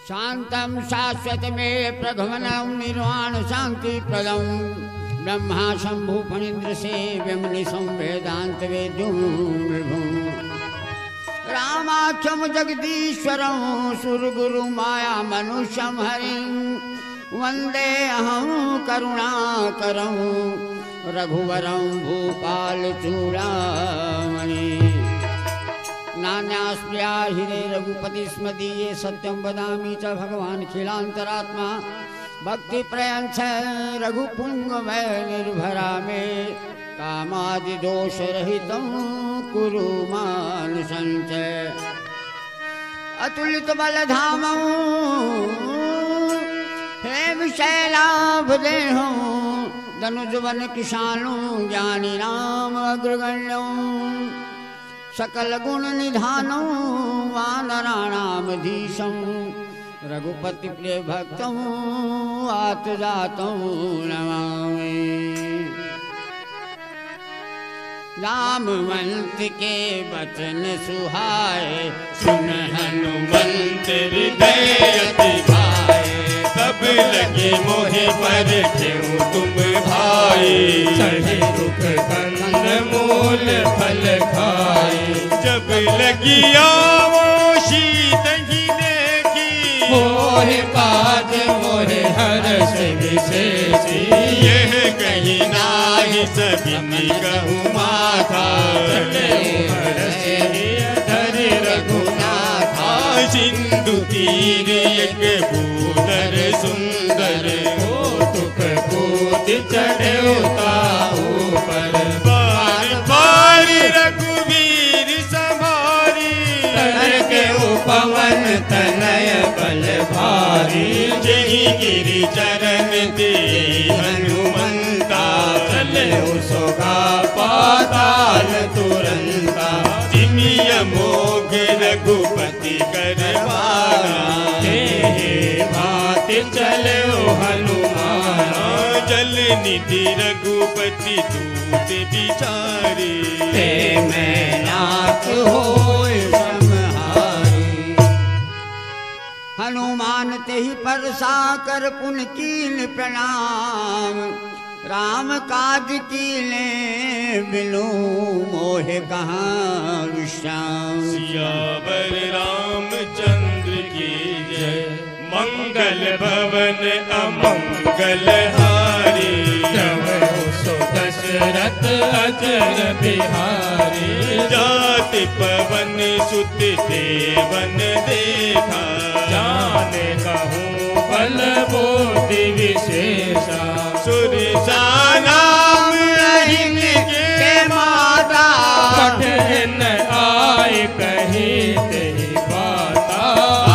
शांतं शाश्वतमेव प्रघमनं निर्वाण शांति प्रदं ब्रह्मा शंभु फणीन्द्र सेव्यं निशं वेदांत वेद्युं विभुं रामाख्यं जगदीश्वरं सुरगुरु माया मनुष्यं हरिं वंदे अहं करुणाकरं रघुवरं भूपाल चूड़ामणि नान्यास्प्रिया हिरे रघुपति स्मदीये सत्यं वदामि च भगवान् खिलान्तरात्मा भक्ति प्रयंच रघुपुंगमय निर्भरा मे कामादिदोषरहितं कुरु मानसञ्च अतुलित बलधामं हेमशैलाभदेहं धनुजवन किशानं ज्ञानिनाम अग्रगण्यं सकल गुण निधानं वानराणामधीशं रघुपति प्रिय भक्तं आतुजातं नमामि। रामवंत के वचन सुहाए सुन हनुमंत हृदय अति भाए सब लगे मोहे पर क्यों तुम भाई सहे दुख कंद मूल फल खाए जब लगी आवो शीत ही देखी मोहे काज मोहे हर्ष विशेषी यह कहीं नाही सभी कहूँ माथा धरि रघुनाथा सिंधु तीर एक भूधर सुंदर हो दुख कूद चढ़े ऊपर बार बार रघुवीर संभारी तर के उपवन तनय बल भारी जही गिरि चरण दे हनुमंता चले सोगा पाताल तुरंता जिमिय मोघ रघुपति करवाना हे भाति चले हनुमाना जल निधि रघुपति दूत बिचारे ते मैं नाथ होय समहारी हनुमान ते ही परसा कर पुन कीन प्रणाम राम काज कीले बिनु मोहे कहाँ विश्राम सियावर रामचंद्र की जय मंगल भवन अमंगल हारी सो दशरथ अजर बिहारी जाति पवन सुत देवन देखा जाने कहूँ बल बोधि विशेषा सुरसा नाम अहिन के माता कठिन आए कही ते बाता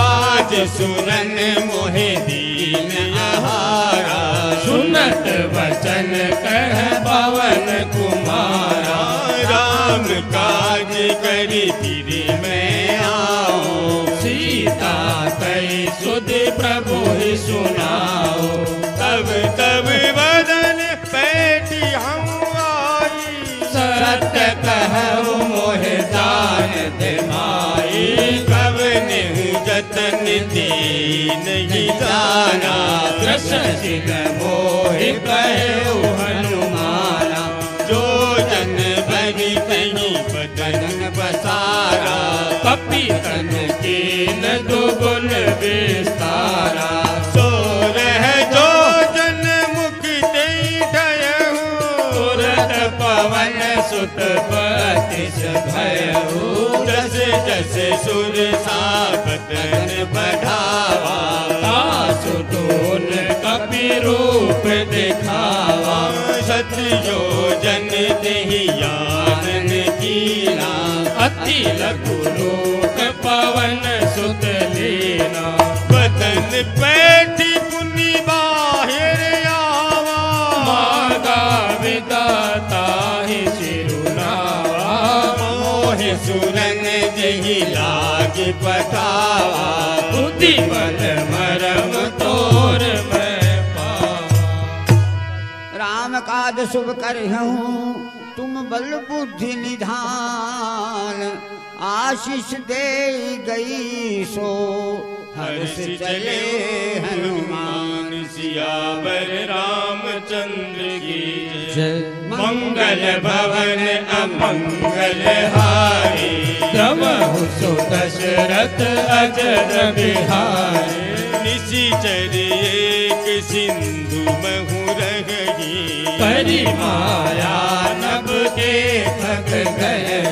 आज सुरन मोहे दीन आहारा सुनत वचन कह पवन कुमारा राम काज करी फिर मैं आऊं सीता कई सुध प्रभु ही सुनाओ तब तब बदन पैठी हम आई सत्य कहु मोहे दान दे माई कब नहीं जतन दीन ही जाना कृष्ण सिंह मोहि कहु हनुमाना जो जन बनी कहीं बदन बसारा कपि तन कीन दुगुन विस्तारा सो रह जो जन मुख दे ठयहु तुरत पवन सुत पतिस भयहु जस जस सुर साबतन बढ़ावा तासु टोन कपि रूप दिखावा सतयो जन देहि यानन कीना अति लघु लोक पवन सुत लीना बदन पैठी पुनि बाहिर आवा मागा विदाता ही सिरुनावा मोहि सुरन जहि लाग पठावा बुद्धि बल मरम तोर मैं पावा राम काज शुभ करहूँ तुम बल बुद्धि निधान आशीष दे गई सो हर्ष चले हनुमान सियावर रामचंद्र की जय। मंगल भवन अमंगल हारी प्रभु सो दशरथ अजर बिहारी निशिचर एक सिंधु महु रही करी माया नभ के थक गए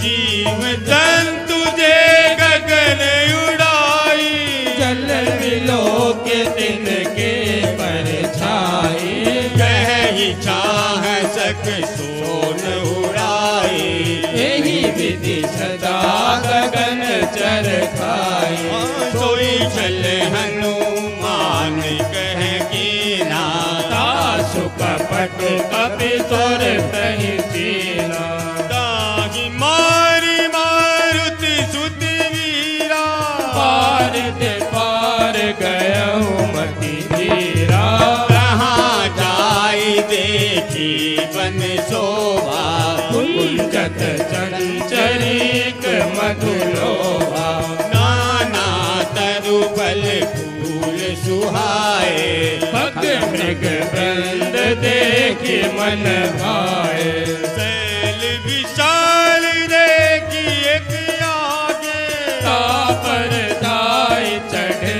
जीव जंतु जे गगन उड़ाई जल विलो के दिन के परछाई कही चाह सक सोन उड़ाई यही विधि सदा गगन चर खाई सोई चल हनुमान कह कीना तासु कपट कपि तोर तहि सीना दाहि मारी मारुति सुति वीरा पार ते पार गयहु मति धीरा कहाँ जाई देखी बन शोभा कुंजत चंचरीक मधुलोभा नाना तरु बल फूल सुहाए भग मृग वृंद देखि मन भाए शैल विशाल देखी एक आगे तापर दाई चढ़े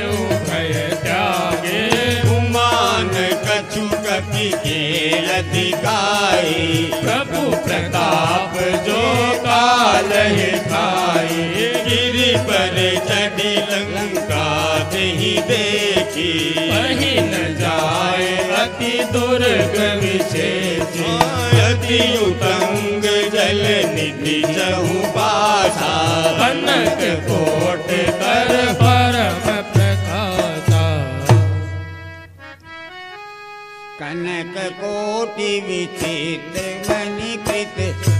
भय त्यागे गुमान कछु कपि खेल दिखाई प्रभु प्रताप जो काल है खाई गिरि पर चढ़ी लंका दही देखी वही न जाए अति दुर्ग विशेष अति उतंग जल निधि चहु पासा कनक कोट कर परम प्रकाशा कनक कोटि विचित्र मणिकृत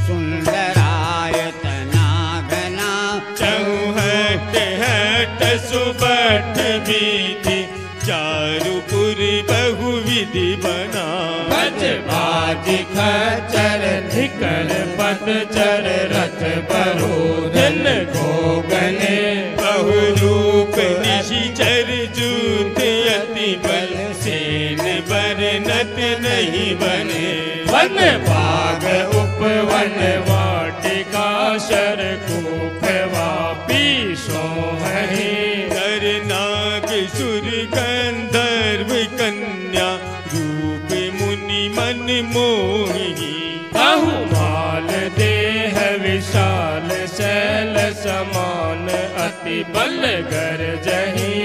सुंदरायतना घना चौहट हट सुबठ बीति चारुपुर बहुविधि बना गज बाज खचर धिकर पट चर रथ बरोधन गोगने बहुरूप निशिचर जूत अति बल सेन बरनत नहीं बने वन बाग उपवन वाटिका शर कूप वापी सोहहि नरनाग सुर गंधर्व कन्या रूप मुनि मन मोहिनी बहुमाल देह विशाल शैल समान अति बल गर जही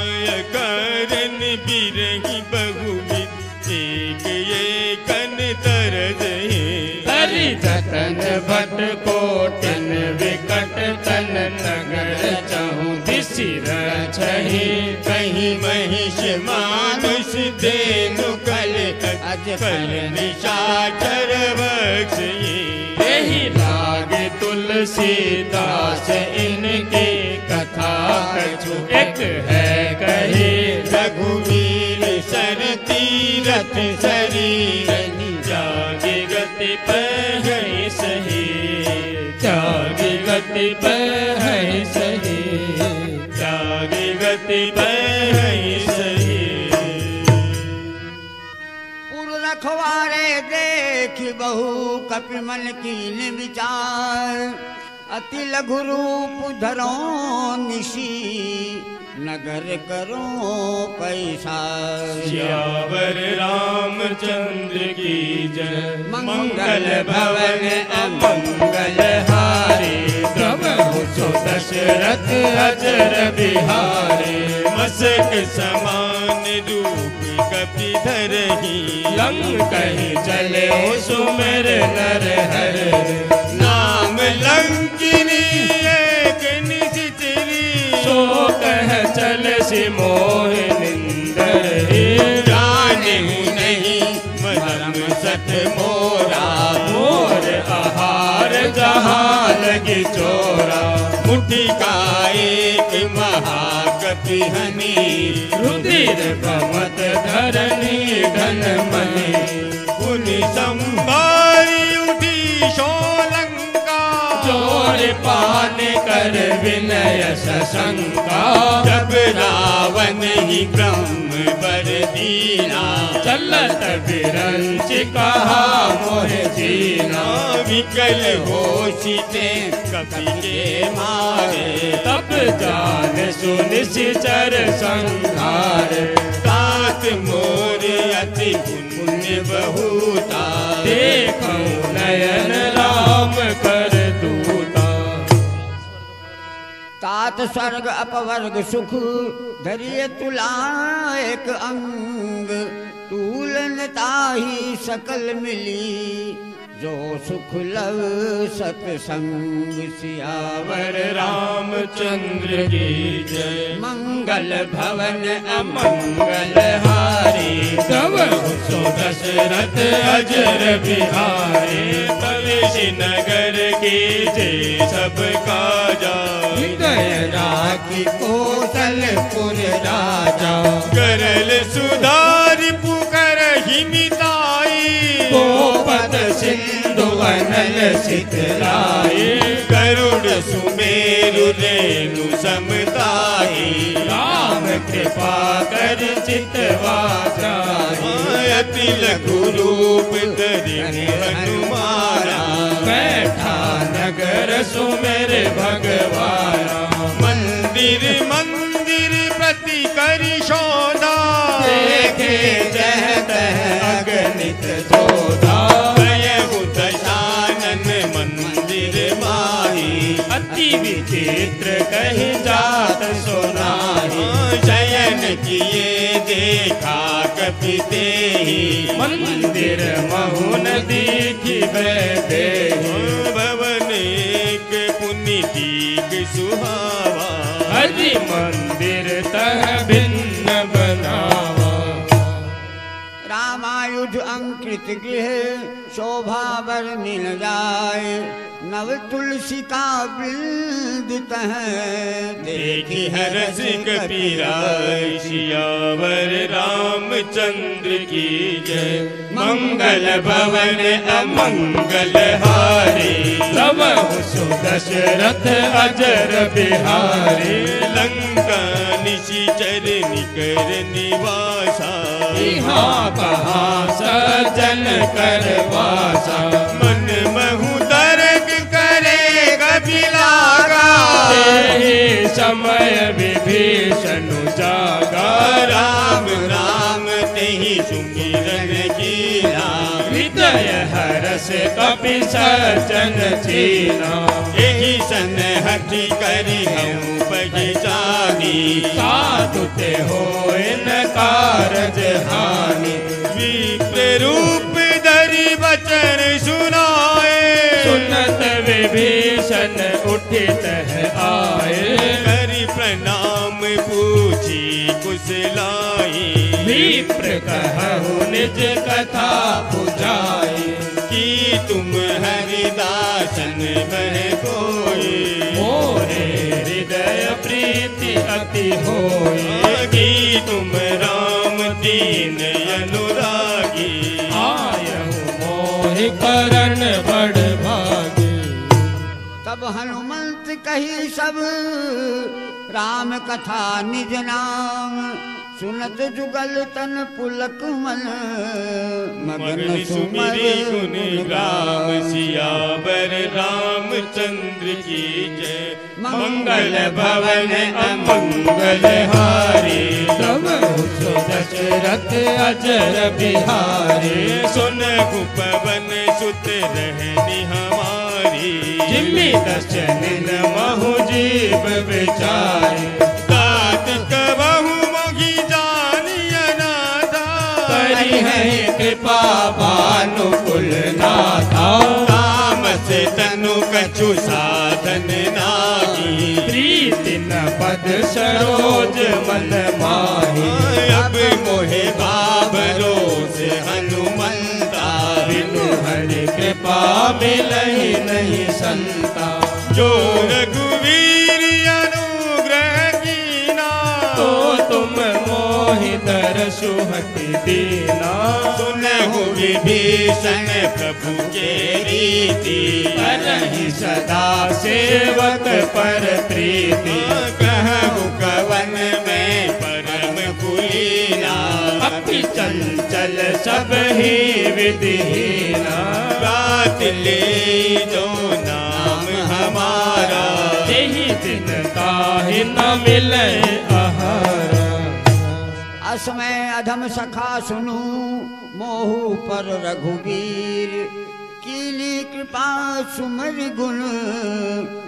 नानायकरन बिरही बहुविध एक एकन तरज हरि जतन भट कोटन विकट तन नगर चहु दिशि रछहि कहीं महिष मानुष धेनु कल अजफल निशाचर बक्ष यही लागे तुलसीदास इनकी कथा कछु एक है कही रघुवीर सर तीरथ शरीर जागी गति पहि सही जागी गति पहि सही जागी गति पहि सही पुर रखवारे देख बहु कपि मन कीन विचार अति लघु रूप धरो निशी नगर करो पैसा सियावर रामचंद्र की जय मंगल भवन अमंगल हारी प्रभु सो दशरथ अजर बिहारी मसक समान रूप कपि धरही लंकहि चले सुमिर नर हर नाम लंकिनी एक निशिचरी सो कह चल सि मोह निंदर जाने नहीं मरम सत मोरा मोर आहार जहाँ लगी चोरा मुट्ठी का एक महाकपि हनी रुधिर भमत धरनी धन मणि पुनि संभारी उठी शोलंका जोर और पान कर विनय सशंका। जब रावण ही ब्रह्म वर दीना, चलत बिरंच कहा मोह जीना। विकल हो सीते कपि के मारे, तब जान सुन निश्चर संहार। तात मोर अति पुण्य बहुता, देखऊं नयन राम कर दूता। तात स्वर्ग अपवर्ग सुख धरिय तुला एक अंग। तूलन ताही सकल मिली, जो सुख लव सतसंग। सियावर रामचंद्र की जय। मंगल भवन अमंगल हारी, तब सो दशरथ अजर बिहारी। भविष्य नगर की जय सब काजा, हृदय राखी कौशलपुर राजा। करल सुधारि पुकर हिमिताई, गोपद सिंधु अनल सितराई। गरुड़ सुमेरु रेणु समताई, राम कृपा कर चितवा जाई। अति लघु रूप धरि हनुमाना, बैठा नगर सुमेर भगवाना। मंदिर मंदिर प्रति करि शोधा, देखे जह तह अगणित जोधा। भयहु दशानन मंदिर माही, अति विचित्र कही जात सुनाही। शयन किए देखा कपि तेहि, मंदिर महुन दीखी देहि। भवन एक पुनीतिक सुहावा, हरि मंदिर तह भिन्न बनावा। रामायुध अंकृत गृह शोभा वर्णि न जाय। नव तुलसी का वृंद है, देखी हरस कपीराय। सियावर रामचंद्र की जय। मंगल भवन अमंगल हारी, तब सो दशरथ अजर बिहारी। लंका निशिचर निकर निवासा, यहाँ कहाँ सजन कर वासा। मन महु दर्द करेगा बिलागा, तेहि समय विभीषण जागा। राम राम तेहि सुमिरन कीना, हृदय हरस कपि सजन चीना। यही सन हठि करि हम पहचानी, साधु ते होय न कारज हानि। विप्र रूप धरि वचन सुनाए, सुनत विभीषण उठित है आए। करि प्रणाम पूछी कुशलाई, विप्र कहु निज कथा बुझाई। कि तुम हरिदासन बह कोई, मोरे हृदय प्रीति अति होई। कि तुम राम दीन अनुरागी, आयहु मोहि करण बड़ भागी। तब हनुमंत कही सब राम कथा निज नाम। सुनत जुगल तन पुलक मन, मगन सुमिरी गुण गाम। सुमर सियावर रामचंद्र की जय। मंगल भवन अमंगल हारी, तब सो दशरथ अजर बिहारी। सुनहु पवन सुत रहनी हमारी, जिमि दशनिन महु जीव विचारी। तात कबहु मोहि जानिय नाथा, करी है कृपा भानुकुल नाथा। तामस तनु कछु साधन नाही, प्रीति न पद सरोज मन माही। अब मोहे बाबरो से हनुमंता, बिनु हरि कृपा मिलहि नहीं संता। जो रघुवीर अनुग्रह कीना, तो तुम मोहि मातर सुहति दीना। सुनहु विभीषण प्रभु के रीति, करहि सदा सेवक पर प्रीति। कहु कवन में परम कुलीना, अति चंचल सब ही विधिहीना। गात ले जो नाम हमारा, यही दिन काहि न मिले आहारा। असमय अधम सखा सुनु, मोहु पर रघुवीर। कीली कृपा सुमर गुण,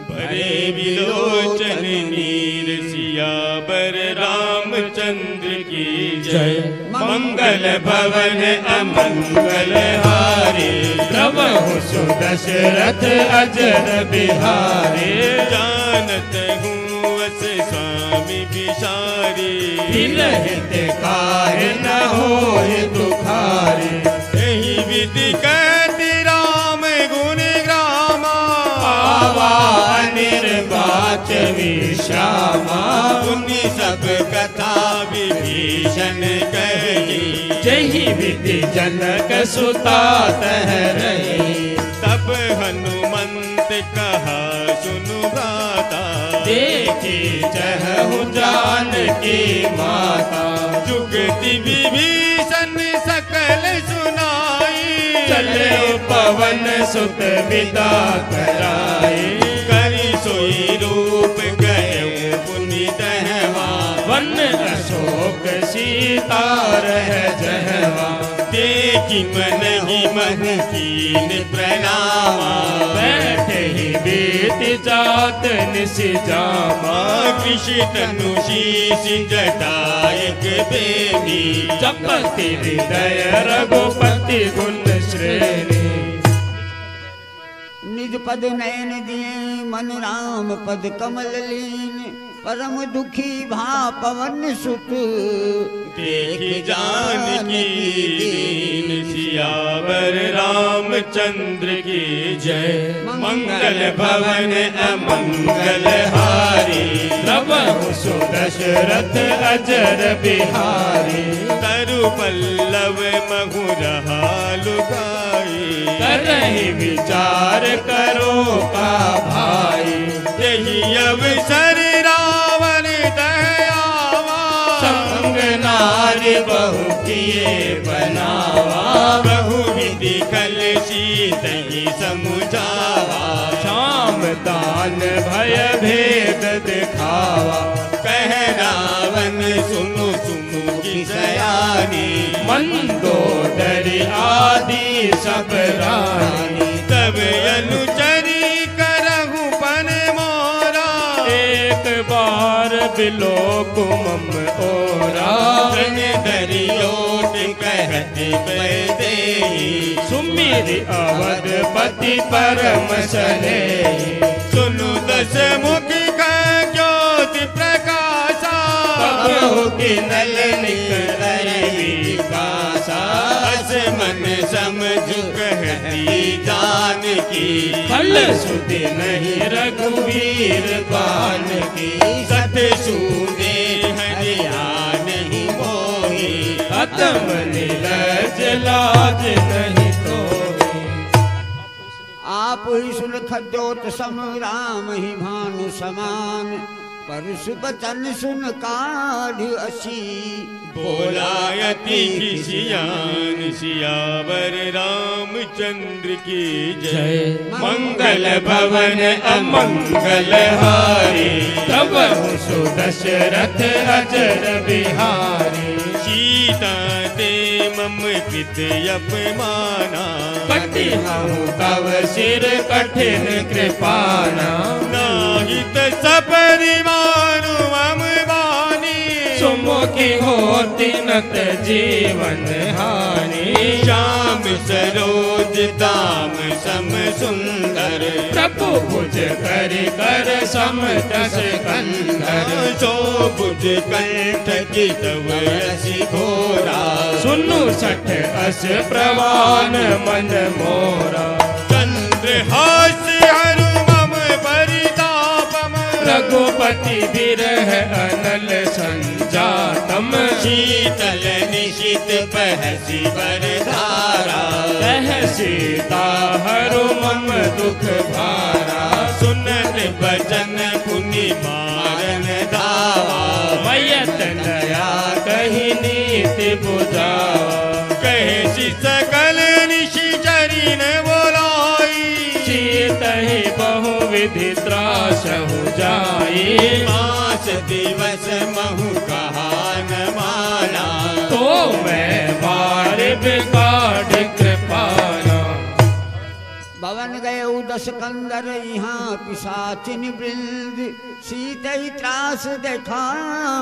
भरे विलोचन नीर। सियावर रामचंद्र की जय। मंगल भवन अमंगल हारे, प्रभु सुदशरथ अजर बिहारे। जानत हूँ अस स्वामी बिसारी, हित काहे न होए दुखारे। यही विधि कहती राम गुण ग्रामा, पावा निर्वाच विश्रामा। सुनी सब कथा विभीषण कही, जही विधि जनक सुता तह रही। तब हनुमंत कहा सुनु भ्राता, देखी चहु जानकी माता। जुगति विभीषण सकल सुनाई, चले पवन सुत विदा कराई। करी सोई रूप गए पुनित हवा, वन अशोक सीता रह जहवा। देखी मन ही मन कीन प्रणामा, बैठे ही बीत जात निस जामा। कृषि तनु शीश जटायक बेनी, जपति हृदय रघुपति गुण श्रेणी। निज पद नयन दिए मन राम पद कमल लीन। परम दुखी भा पवन सुत, देख जानकी दीन। सियावर रामचंद्र की जय। मंगल भवन अमंगल हारी, प्रभु सुदशरथ अजर बिहारी। तरु पल्लव महुरहा लुगाई, करहि विचार करो का भाई। यही अवसर रावण दयावा, संग नारी बहु किए बनावा। बहु विधि कल सीतहि समुझावा, शाम दान भय भेद दिखावा। कह रावण सुनु सुनु की सयानी, मंदोदरी आदि सब रानी। तब अनुचरी करहु पन मोरा, एक बार बिलोक मम ओरा। दरियोट कहते बैदेही, सुमिर अवधपति परम सनेही। सुनु दस मुख का ज्योति प्रकाशा, कबहु किनल निकलय विकासा। अस मन समझ कहती जानकी, फल सुधि नहीं रघुवीर पान की। सत सूदे हरिया नहीं मोही, अतम नीरज लाज नहीं तोही। आप ही सुलख द्योत सम राम ही भानु समान। परस बचन सुन काढ़ असी, बोलायति खिसियान। सियावर रामचंद्र की जय। मंगल भवन अमंगल हारी, प्रभु सुदशरथ अजर बिहारी। सीता ते मम कृत अपमाना, कटि हूँ तव सिर कठिन कृपाना। नाहित सपरिवार मम बानी, सुमुखी होती नत जीवन हानि। श्याम सरोज दाम सम सुंदर, प्रभु भुज कर कर सम दस कंधर। सो भुज कंठ की तव रसि घोरा, सुनु सठ अस प्रवान मन मोरा। चंद्रहास हरु मम परितापम, रघुपति बिरह अनल संजातम। शीतल निशित बहसी बरधारा, कह सीता हरु मम दुख भारा, सुनत बचन पुनि मारन धावा, मयत नया कही नीति बुझावा, कहे सी सकल निशिचरी ने बोलाई, शीत ही बहुविधि त्रासहु जाई, मास दिवस महु कहा न माना, तो मैं मार बिकाढ़ कृपाना। भवन गए दस कंदर यहाँ पिशाचिन वृंद, सीत ही त्रास देखा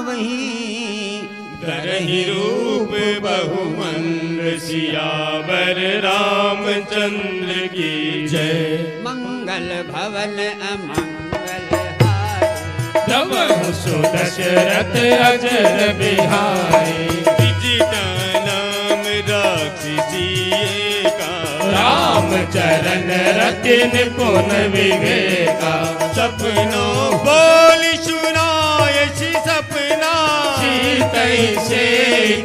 वहीं, करहि रूप बहुमंद, सियावर रामचंद्र की जय। मंगल भवन अमंगल हाय, तब सुदशरथ अजर बिहारी, विजिता नाम राक्षसी एका, राम चरण रतिन पुन विवेका, सपनों बोली सुनायसी सपना, सीतई से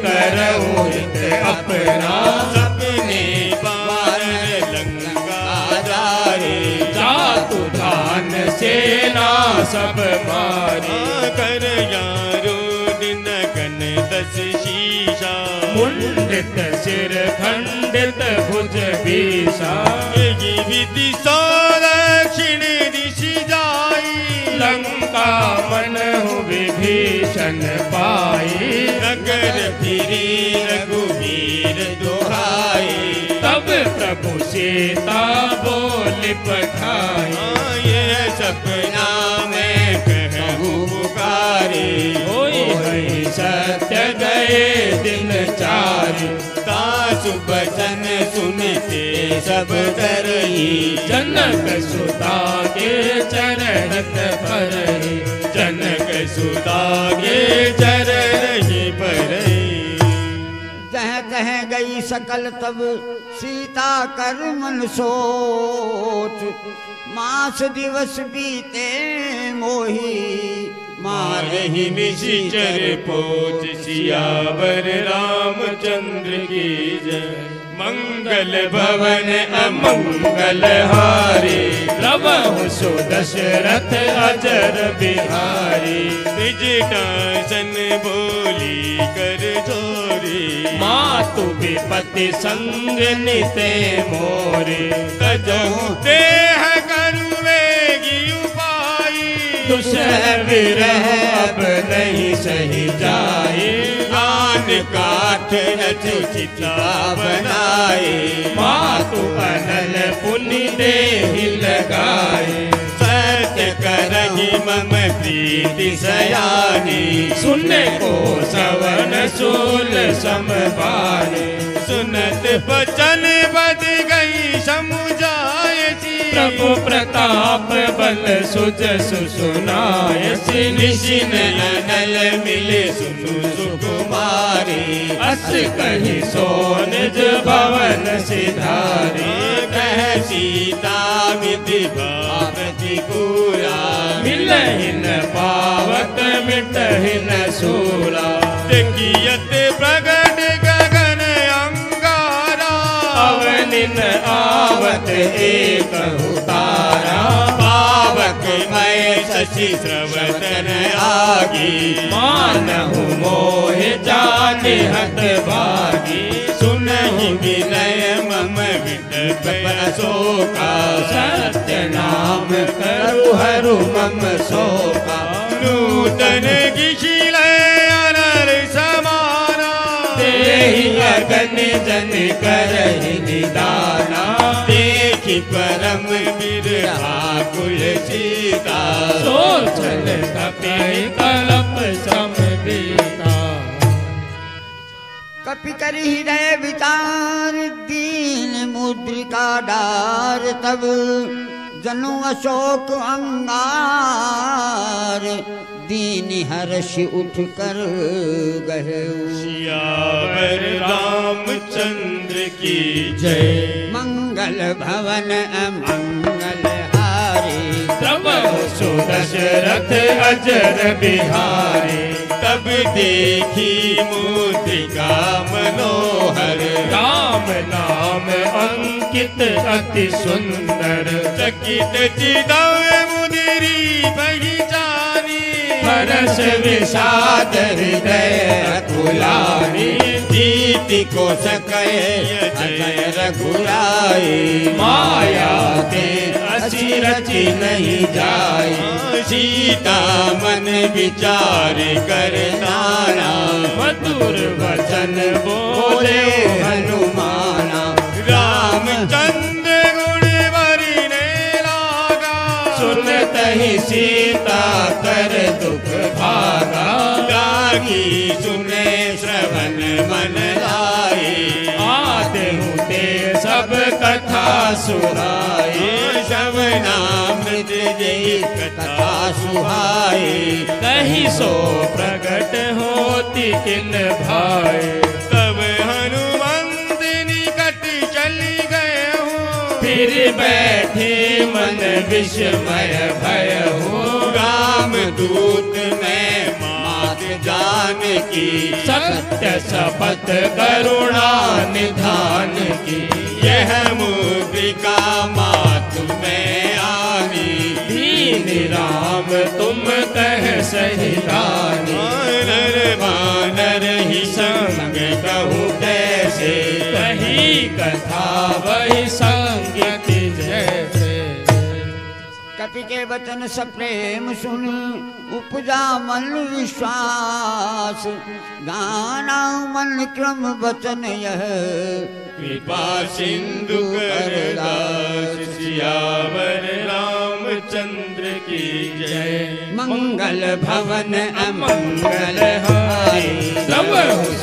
करहु हित अपना, सपने बानर लंका जाए, जातु धान सेना सब मारी, कर यारो दिन गन दस शीशा, मुंडित सिर खंडित भुज बीसा, यही विधि संरक्षण दिशि जाई, लंका मन विभीषण पाई, नगर फिरी रघुवीर दुहाई, तब प्रभु सीता बोल पठाई, ये सपना मैं कहूँ पुकारी, होई हई सत्य गए दिन चारि, दासु बचन सुनते सब डरही, जनक सुता के चरणत भरहि, जनक सुता के चरहि परहि, जह तह गई सकल तब सीता कर मन सोच, मास दिवस बीते मोही, मारहि निशिचर पोच, सियावर रामचंद्र की जय। मंगल भवन अमंगल हारी, प्रभु सुदशरथ अजर बिहारी, विजिटासन बोली कर जोरी, मातु विपति संग निते मोरे, तजहु देह करुवेगी उपाई, दुसह विरह अब नहीं सही जाए, आन काठ रच चिता बनाए, मातु अनल पुनि देहि लगाए, सत्य करहि मम प्रीति सयानी, सुने को सवन सूल समबाने, सुनत बचन बद गई समुझायसी, प्रभु प्रताप बल सुजसु सुनायसी, निशिन अनल मिले सुनु सुकुमारी, अस कहि सो निज भवन सिधारी, कह सीता विधि प्रतिकूला, मिलहि न पावत मिटहि न सूला, देखियत प्रगट गगन अंगारा, अवनिन आवत एक तारा, पावक मय शशि श्रवतन आगी, मानहु मोह जानि हत भागी, सुनहि विनय मम विटप अशोका, सत्य नाम करु हरु मम शोका, नूतन गिशिल अनर समाना, देहि अगन जन करहि निदाना, देखि परम बिरहाकुल सीता, सोचल कपि कलप सम बीता, कपि कर हृदय विचार, दीन मुद्रिका डार, तब जनु अशोक अंगार, दीन हर्ष उठ कर गए, सियावर रामचंद्र की जय। मंगल भवन अमंगल हारी, प्रभु सुदशरथ अजर बिहारी, तब देखी मुद्रिका मनोहर, राम नाम अंकित अति सुंदर। चकित चिदव मुदिरी पहचानी, हर्ष विषाद हृदय अकुलानी। प्रीति को सकय जय रघुराई, माया ते असी रची नहीं जाई। सीता मन विचार कर नाना, मधुर वचन बोले हनुमाना। रामचंद्र गुण वरिने लागा, सुनत ही सीता कर दुख भागा। रागी सुने श्रवण मन लाए, आदेहु ते सब कथा सुनाई। श्रवणामृत जय कथा सुहाए, कहीं सो प्रकट होती किन भाई। तब हनुमंत निकट चली गए हो, फिर बैठे मन विस्मय भय हो। राम दूत में मात जानकी, सत्य शपथ करुणा निधान की। यह मुद्रिका मात में आनी, दीन राम तुम कह सही रानी। नर वानर ही संग कहूँ कैसे, कही कथा वही संगीत जैसे। कपि के वचन सप्रेम सुन उपजा मन विश्वास। गाना मन क्रम वचन यह कृपा सिंधु कर दास, सियावर रामचंद्र की जय। मंगल भवन अमंगल हारी, तब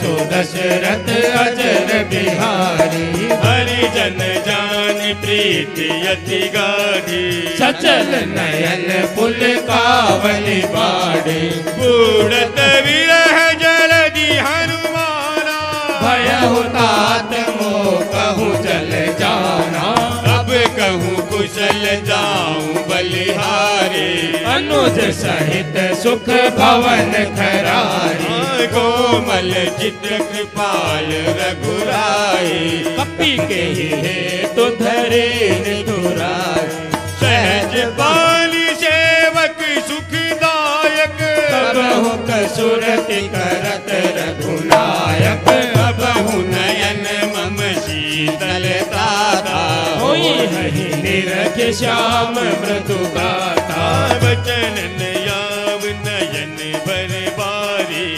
सो दशरथ अजर बिहारी। हरि जन जान प्रीति अति गाढ़ी, सचल नयन पुल कावली बाड़ी। बूढ़त विरह जलधि हनुमाना, भयहु तात मोह कहूँ चल जाना। अब कहूँ कुशल जाऊं बलिहारी। अनुज सहित सुख भवन खरारी। कोमल चित कृपाल रघुराई, कपि के हे तो धरे निधुराई। सहज बाली सेवक सुखदायक, कबहु कसुरति करत रघुनायक। कबहु नयन मम शीतल तारा, होई हहि निरख श्याम मृदु गाथा। वचन नयाव नयन भर बारी,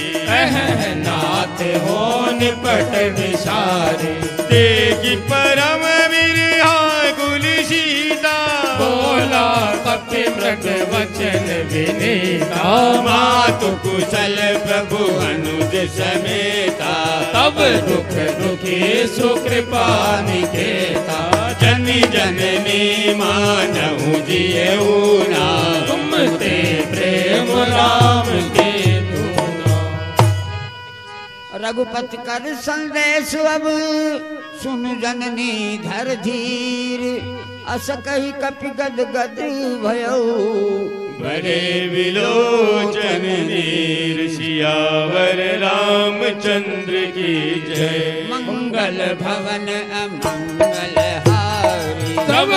नाथ हो निपट विसारी। देखि परम विरहा गुल सीता, बोला कपि मृग वचन विनीता। मातु कुशल प्रभु अनुज समेता, तब दुख दुखी सुकृपा निकेता। जनि जननी मानहु जियऊ ना, तुम ते प्रेम राम के दूना। रघुपति कर संदेश अब सुन जननी धर धीर। अस कही कपि गद गद भयो बड़े विलोचन नीर, सियावर रामचंद्र की जय। मंगल भवन अमंगल हारी, तब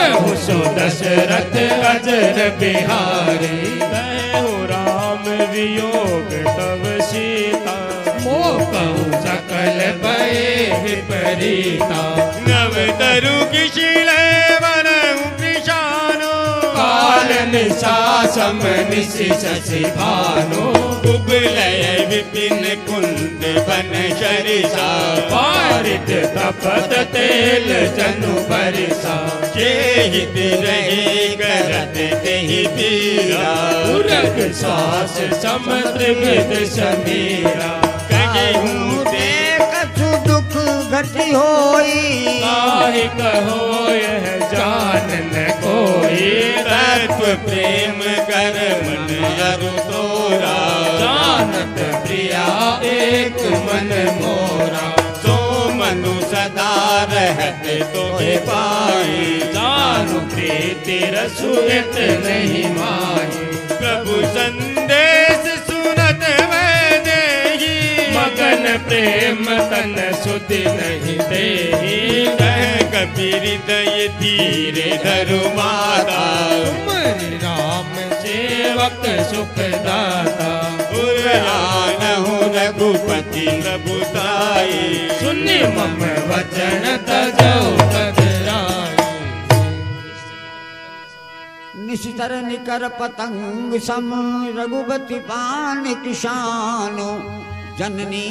सो दशरथ अजर बिहारी। कहो राम वियोग तब सीता, मोह कहूँ सकल भय विपरीता। नव तरु किशिले वरहु कृशानो, काल निशा सम निशि शशि भानो। कुबलय विपिन कुंद बन शरिषा, पारित तपत तेल जनु बरिसा। जेहित रहे करत तेहि पीरा, उरग श्वास समुद्र विद समीरा। कहूँ ते कछु दुख घटी होई। काहि कहो यह जान न कोई। तत्व प्रेम कर मन अरु तोरा, जानत प्रिया एक मन मोरा। सो मनु सदा रहत तोहि पाई, जानु प्रीति रसुयत नहीं माही। प्रभु संदेश सुनत वै दे, प्रेम तन सुधि नहीं देहि कह कबीर दय धीरे धरु माता तुम्हारी राम सेवक सुख दाता पुराणहु रघुपति प्रभुताई सुनि मम वचन तजौ कतराई निशितर निकर पतंग सम रघुपति पान किशानो जननी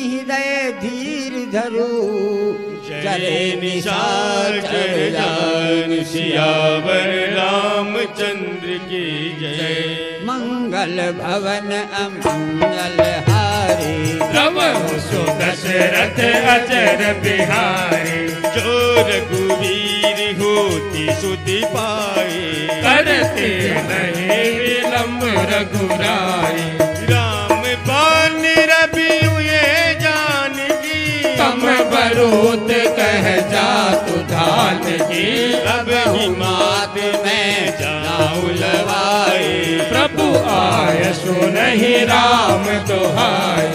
हृदय धीर धरु जय निशार चढ़ जान सियावर रामचंद्र की जय मंगल भवन अमंगल हारी प्रभु सो दशरथ अजर बिहारी जो रघुवीर होती सुधि पाए करते नहीं विलंब रघुराई राम बान रवि हुए जानकी कम बरूद कह जा तु धान की अब ही मात में जाऊं लवाए प्रभु आय सुनहि राम दुहाई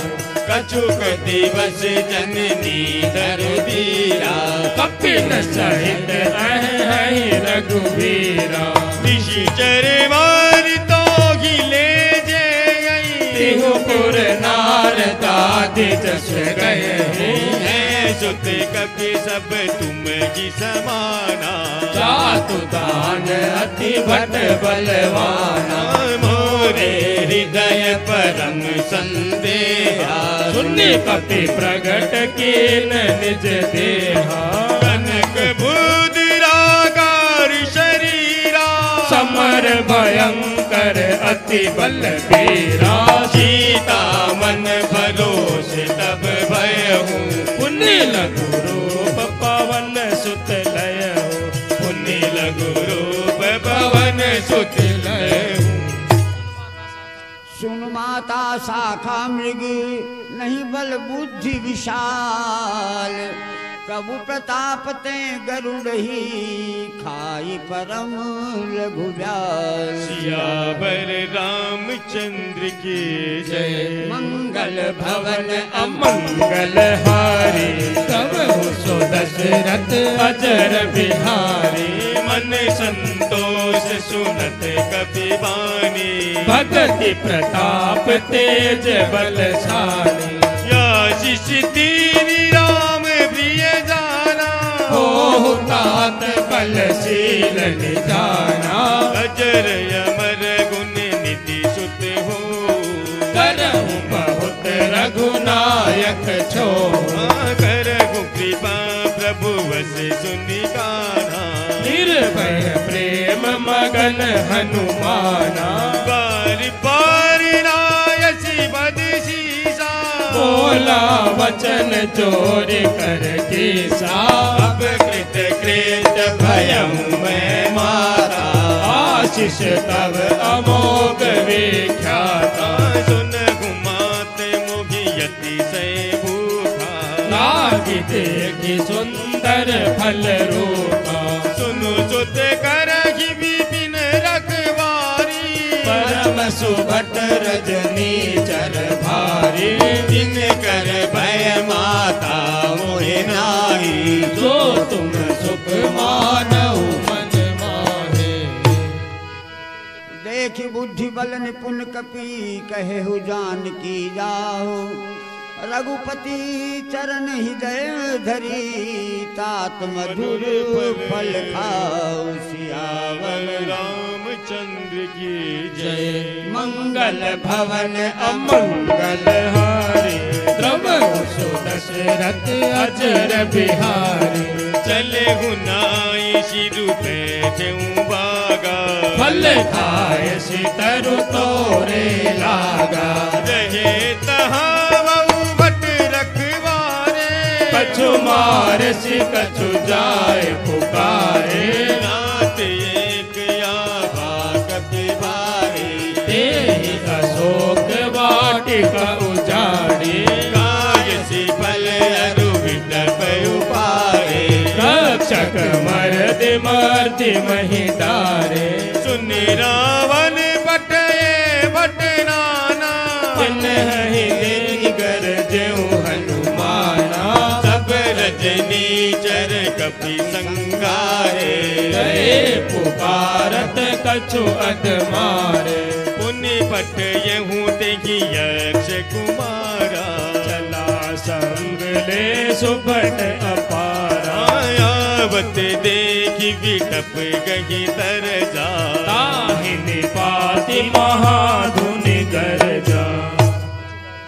कछुक दिवस जननी धरु धीरा कपिल सहित अहि रघुवीरा निशिचर मार तो ही ले जे तिहुपुर नारदादि जस गए है सुत कपि सब तुम जी समाना जातु दान अति भट बलवाना मोरे हृदय परम संदेहा सुनि कपि प्रगट कीन निज देहा कनक बुधरागार शरीरा समर भयंकर अति बल बीरा सीता मन भरोस तब भयहूँ पुण्य लघु रूप पवन सुत लयहु पुण्य लघु रूप पवन सुत लयहूँ सुन माता शाखा मृग नहीं बल बुद्धि विशाल प्रभु प्रताप ते गरुड़ ही खाई परम रघुव्याल सियावर रामचंद्र की जय मंगल भवन अमंगल हारी तब सो दशरथ अजर बिहारी मन संतोष सुनत कपि बानी भगति प्रताप तेज बलशाली आशीष दीनी राम प्रिय जाना हो तात बलशील निजाना अजर अमर गुण निधि सुत हो करहु बहुत रघुनायक छो करहु कृपा प्रभु वस सुनि गाना निर्भय प्रेम मगन हनुमाना बार बार नायसी बदशीसा बोला वचन चोर कर केसा अब कृत कृत भयं मैं माता आशीष तब अमोघ विख्याता सुन घुमात मोहियति से भूखा लागी देखी सुंदर फल रूपा सुनु सुत करहि विपिन रखवारी परम सुभट रजनी चर भारी जिन कर भय माता मोहि नाही जो तुम सुख मानहु मन माहे देख बुद्धि बल निपुण कपि कहे हु जान की जाओ रघुपति चरण हृदय धरी तात मधुर फल खाओ सियावर रामचंद्र की जय मंगल भवन अमंगल हारी द्रवहु सो दशरथ अजर बिहारी चले हुनाई शिरु बैठे बागा फल खाए सितरु तोरे लागा रहे तहाँ बहु भट रखवारे कछु मार सि कछु जाय पुकारे नाथ एक आभा कपि भारी तेहि अशोक वाटिका उजाड़ी काय सि फल अरु विटप उपारे रक्षक मर्दि मर्दि महि डारे सुन रावण बटये बट नाना तिन्हि गर जेऊ हन गए पुकारत कछु अधमारे। पुनि पट यहूँ देखी यक्ष कुमारा, चला संग ले सुभट अपारा। आवत देखी विटप गही तरजा, ताहि निपाति महाधुनि गरजा।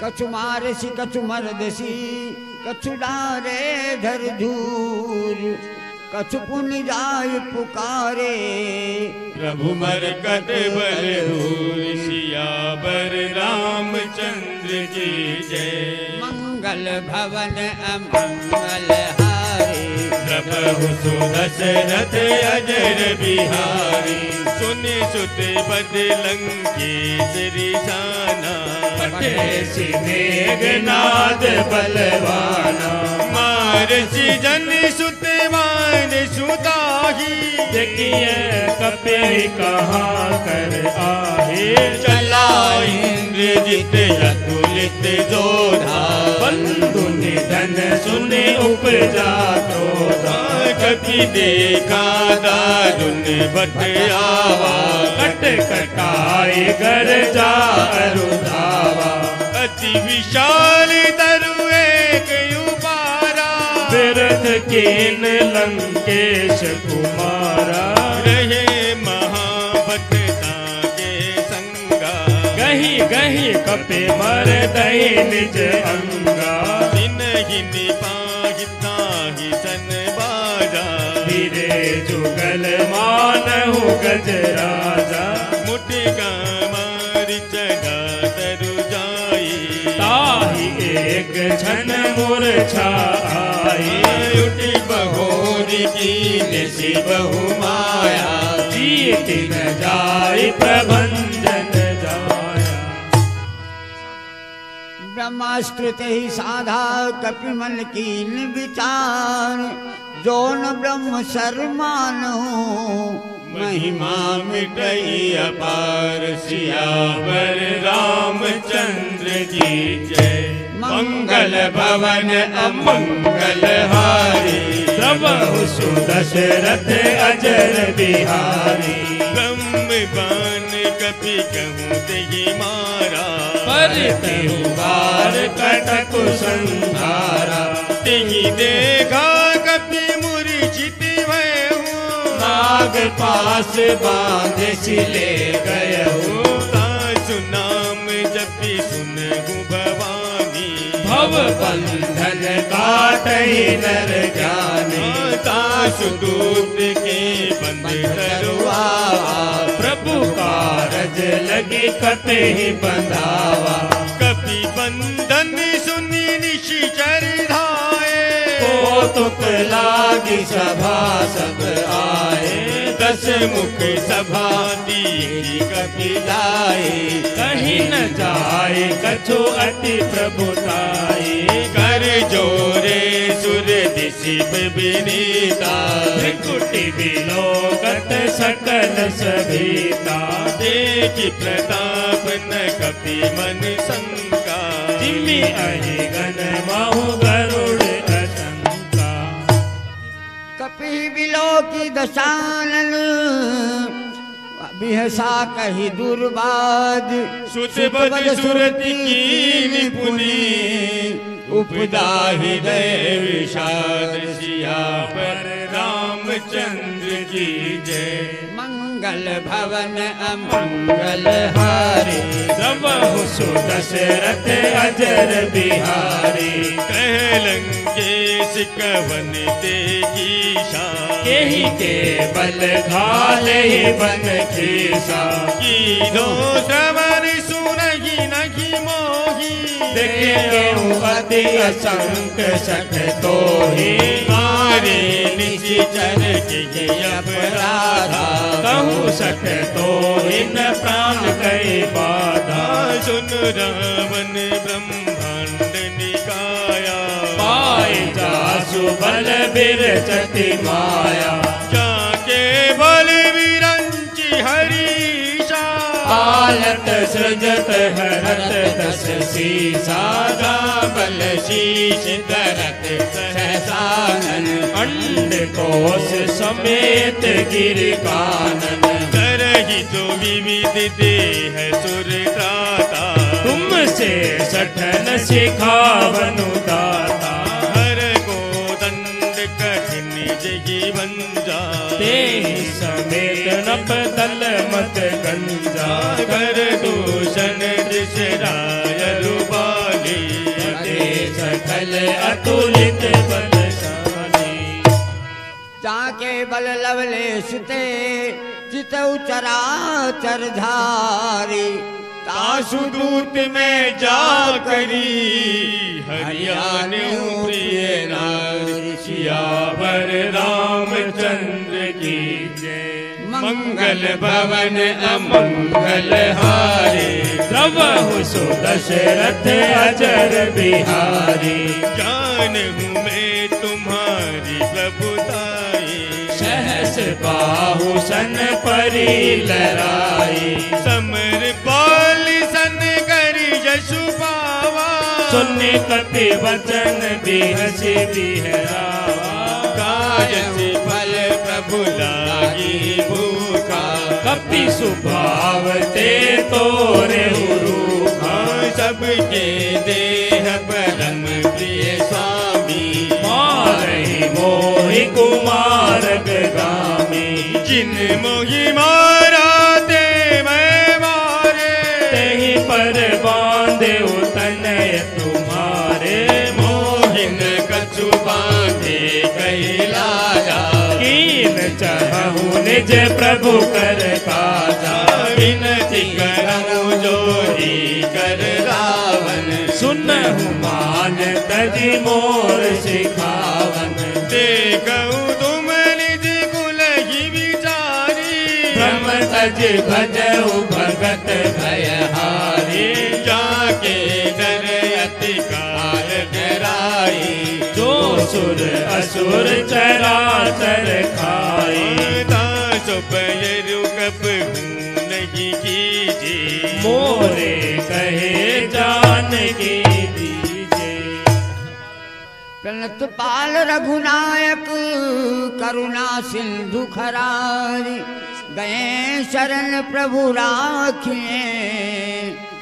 कछु मारसी कछु मरदसी, कछु डारे धर धूर, कछु पुनि जाय पुकारे। प्रभु मरकत बल धूर, सियावर रामचंद्र की जय। मंगल भवन अमंगल हारे, प्रभु सुदशरथ अजर बिहारी। सुनि सुत बदलंकेसरी शाना, पठे मेघनाद बलवाना। मारसी जन सुत मान सुताही, देखिए कपि कहाँ कर आहे। चला इंद्रजित अतुलित जोधा, बंधु निधन सुने उपजा क्रोधा। कभी देखा दारुण बट आवा, कट कटाई गरजा अरुधावा। अति विशाल तरु एक उबारा, बिरथ कीन लंकेश कुमारा। रहे महाभटता के संगा, गही गही कपि मर दही निज अंगा। जिनहि निपाहिता ही सन बाजा, धीरे जुगल मानहु गजराजा। मुटिका मारी चढ़ा तरु जाई, ताहि एक क्षण मूर्छा आई। उठी बहोरी की निसी बहु माया, जीत न जाय प्रभंजन जाया। ब्रह्मास्त्र ही साधा कपि मन कीन विचार, जो न ब्रह्म शर्मानो महिमा मिटई अपार। सियावर रामचंद्र की जय। मंगल भवन अमंगल हारी, प्रभु सुदशरथ अजर बिहारी। ब्रह्म बाण कपि कहूँ तेहि मारा, परतेहु बार कटकु संहारा। तेहि देखा कपि मूर्छित भयहु, नाग पास बांध सिले गयहु। तासु नाम जपि सुनहु भवानी, भव बंधन काटहि नर ज्ञानी। तासु दूत के बंद तरुआ, प्रभु कारज लगी कपि बंधावा। कपि बंधन सुनि निशिचर धाये, कौतुक लागी सभा सब आए। दस मुख सभा दी कपि जाए, कहीं न जाए कछु अति प्रभुताई। कर जोरे सुर दिशि विनीता, त्रिकुटी बिलोकत सकल सभीता। देखि प्रताप न कपि मन शंका, जिमि अहि गण महु गरुड़ अशंका। कपि बिलो की दशानन, बिहसा कही दुर्बाद। सुत बद सुरति कीन पुनि, उपदा हृदय विषाद। सियावर रामचंद्र की जय। मंगल भवन अमंगल हारे, सबहु सुदशरथ अजर बिहारी। कह लंकेश कवन तेजीशा, केहि के बल घाले बन खीसा। कीनो श्रवण सुनहि नहि मोहि, देखेउ अति असंक सठ तोहि। मारे निशिचर के अपराधा, कहु सठ तोहि न प्राण गए बाधा। सुन रावण ब्रह्मांड निकाया, पाए जासु बल बिरचति माया। जाके बल विरंचि हरीशा, पालत सृजत हरत दस सीसा बल शीश धरत सहसानन अंड कोश समेत गिर कानन तरहि तो विविध देह सुर त्राता तुमसे सठन सिखावनु दाता हर को दंड कठिन जगी बंजा ते समेत नप तल मत गंजा कर दूषण दृशराय रुबाली ते सकल अतुलित बलशाली जाके बल लवलेश ते चितौ चराचर धारी तासु दूत में जा करी हरियाणा प्रिय नारी सियावर रामचंद्र की जय मंगल भवन अमंगल हारे द्रवहु सो दशरथ अजर बिहारी जान हूँ मैं तुम्हारी प्रभुताई सहस बाहु सन परी लराई समर पाल सन करी यशु पावा सुनि कपि वचन बिहसि बिहरावा काजसि फल प्रभु लागी भूखा कपि सुभाव ते तोरे रूखा सबके देह परम प्रिय स्वामी मारहि मोहि कुमार गामी जिन मोहि मारा ते मैं मारे तेहि पर बांधे तनय तुम्हारे मोहिन कछु बांधे कैलाजा कीन चाहु निज प्रभु कर काजा विनती करऊं जोरी कर रावण सुनहु मान तजि मोर सिखावन देखऊं तुम निज कुल ही विचारी ब्रह्म तज भजहु भगत भयहारी जाके डर अति काल डराई जो सुर असुर चराचर खाई दासो पैरु कप हूँ नहीं कीजिए मोरे कहे जान की दीजे प्रणत पाल रघुनायक करुणा सिंधु खरारी गए शरण प्रभु राखिए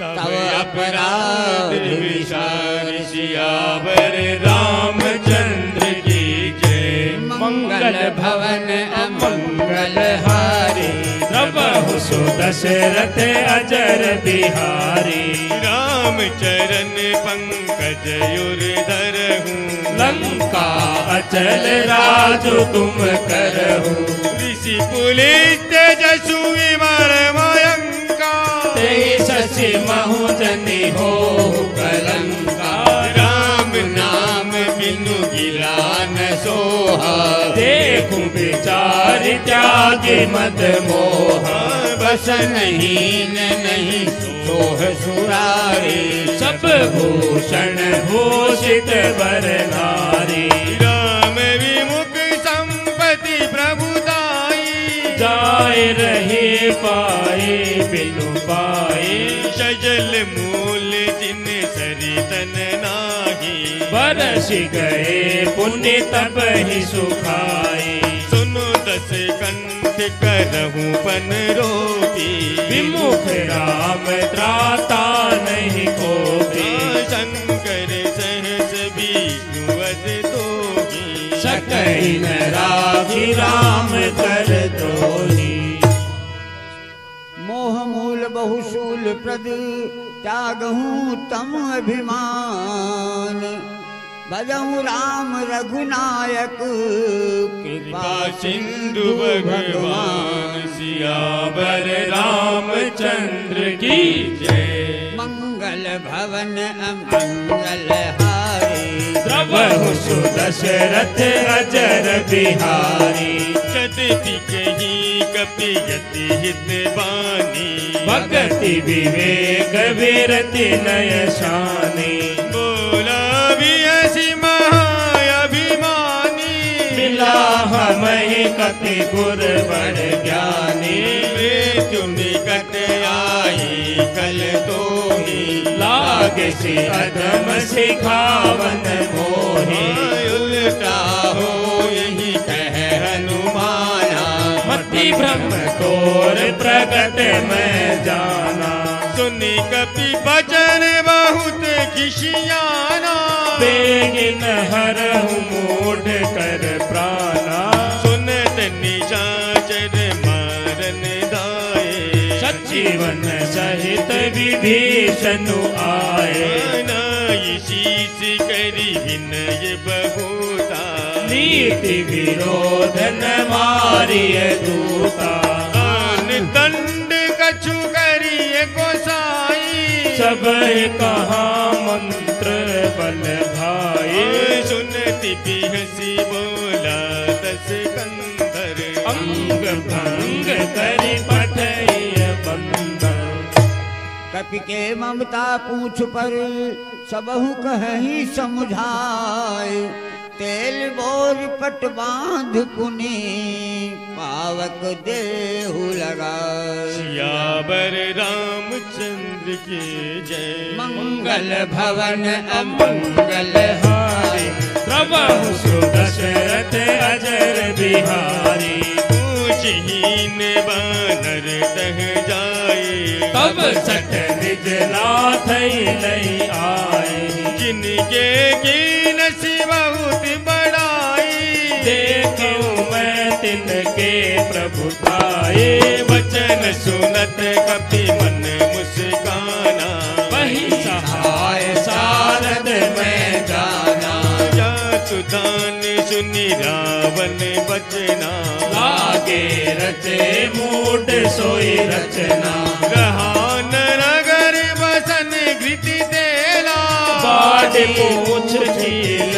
तब अपराध विशाल सियावर रामचंद्र की जय मंगल भवन अमंगल हारी द्रवहु सो दशरथ अजर बिहारी राम चरण पंकज युर धरहूँ लंका अचल राजु तुम करहु ऋषि पुलिस तेजस्वी विमल मयंका ते शशि महु जनि हो कलंका राम नाम बिनु गिला न सोहा देखूं विचार त्यागी मद मोहा बस नहीं सोह सुरारी सब भूषण भूषित वर नारी राम विमुख संपत्ति प्रभुदाई जाय रहे पाए बिनु पाए सजल मूल जिन सरितन नाही बरस गए पुण्य तब ही सुखाए सुनो दस कंठ करहूँ पन रोगी विमुख राम त्राता नहीं कोई शंकर सहस विष्णु अद दोही सकहि न राखी राम कर दोही मोह मूल बहुशूल प्रद त्यागहूँ तम अभिमान भजहूँ राम रघुनायक कृपा सिंधु भगवान सियावर रामचंद्र की जय मंगल भवन अमंगल हारी द्रवहु सु दशरथ अजर बिहारी कदपि कही कपि यति हित बानी भगति विवेक विरति नय शानी बोला भी ऐसी महाअभिमानी मिला मही कपि गुर बड़ ज्ञानी मृत्यु निकट आई कल तो ही लागे से अधम सिखावन मोही उल्टा हो यही कह हनुमाना मति ब्रह्म तोर प्रगट में जाना सुनी कपि बचन बहुत खिसियाना बेगिन हरहु मूढ़ कर प्राणा सुनत निशाचर मारन दाए सजीवन सहित विभीषण आए नाई शीश करी विनय बहुता नीति विरोध न मारिय दूता आन दंड कछु करिए गोसाई सब कहा मंत्र बल भाई सुनती भी हंसी बोला दस कंधर अंग भंग करि पठय बंधन कपि के ममता पूछ पर सबहु कहि समझाए तेल बोर पट बांध पुनि पावक देहु लगाए सियावर रामचंद्र के जय मंगल भवन अमंगल हारी प्रभु सुदशरथ अजर बिहारी पूजहीन बानर तह जाए तब सठ निज नाथ लई आए जिनके की नसी बहुत बड़ाई देखूं मैं तिनके प्रभुताए वचन सुनत कपि मन मुस्काना वही सहाय सारद में जाना जातु दान सुनि रावण बचना लागे रचे मूड सोई रचना रहा नगर बसन घृति देला बाढ़ पूछ झील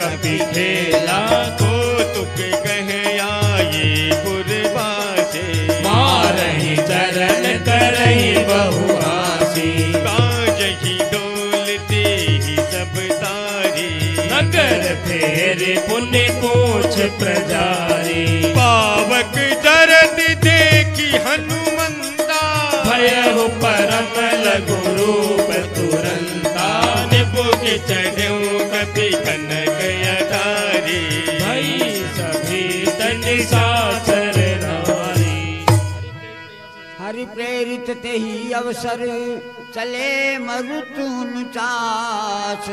कभी खेला को तुक कह आए पुरवासे मारही चरण करही बहु आसी काजही डोलते ही सब तारी नगर फेर पुण्य पूछ प्रजारी पावक जरत देखी हनुमंता भयहु परम लघु रूप तुरंता निपुक चढ़ऊ कपि कनक अटारी भई सभी तनि सासर नारी हरि प्रेरित ते ही अवसर चले मरुतुन चास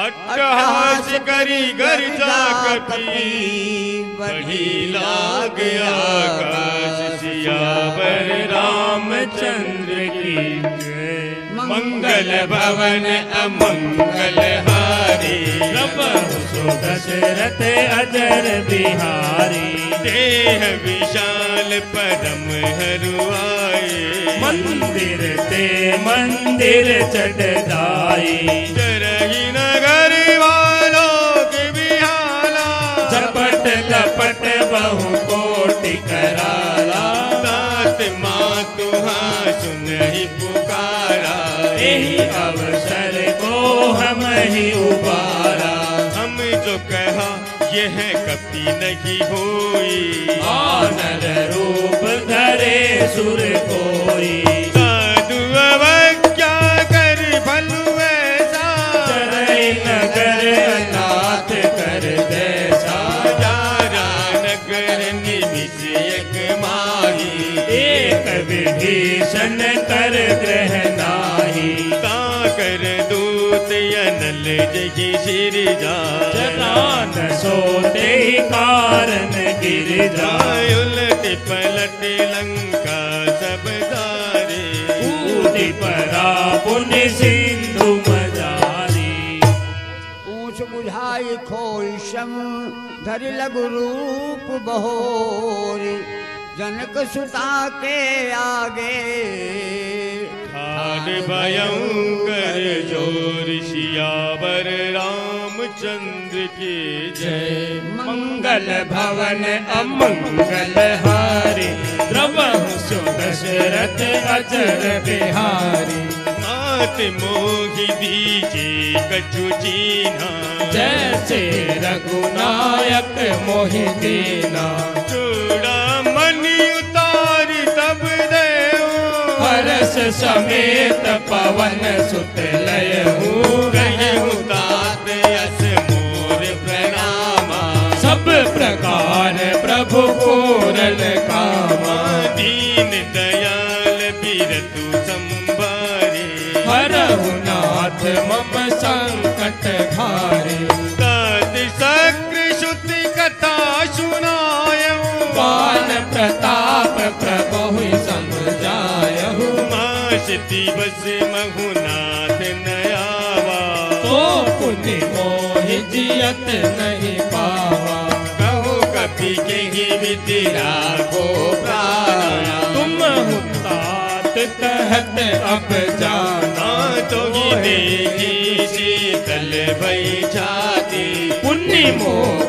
अट्टहास करी गर्जा कपि बढ़ी लाग आकाश सियावर रामचंद्र की जय मंगल भवन अमंगल हारी प्रभु सुदशरथ अजर बिहारी देह विशाल परम हरुआए मंदिर ते मंदिर चढ़ाई जरही नगर वालों के बिहाला झपट लपट बहु कोटि कराला तात मातुहा सुनहि पुकारा यही अवसर को हम ही उबारा हम जो कहा यह कपि नहीं होई आनर रूप धरे सुर कोई साधु अवज्ञा कर भलु ऐसा चरई नगर अनाथ कर जैसा जारा नगर निमिष एक माही एक विभीषण कर ग्रह नाही ताकर दूत अनल जगी सिर जा जनान सोते ही कारण गिर जाए उलट पलट लंका सब तारे कूदि परा पुण्य सिंधु मजारी पूछ बुझाई खोई सम धरि लघु रूप बहोर जनक सुता के आगे ठाड़ भयंकर जोर सियावर रामचंद्र के जय मंगल भवन अमंगल हारी द्रवहु सो दशरथ अजर बिहारी बात मोहि दीजे कछु चीन्हा। जैसे रघुनायक मोहि दीना। चूड़ामणि उतार तब देऊ हर्ष समेत पवन सुत लयहु। कहु तात यस मोर प्रणामा। सब प्रकार प्रभु पूरन कामा। दीन दयाल बिरतु संभारे। हरहु नाथ मम संकट भारे। तद शक्र श्रुति कथा सुनायऊ। पान प्रताप प्रभु समझायहु। मासति बस महुनाथ नयावा। तो पुनि मोहि जियत नहीं पावा। कहु कपि केहि विधि राखो प्राणा। तुम हुतात कहत अब जाना। तो ही देखी शीतल भई छाती। पुण्य मोह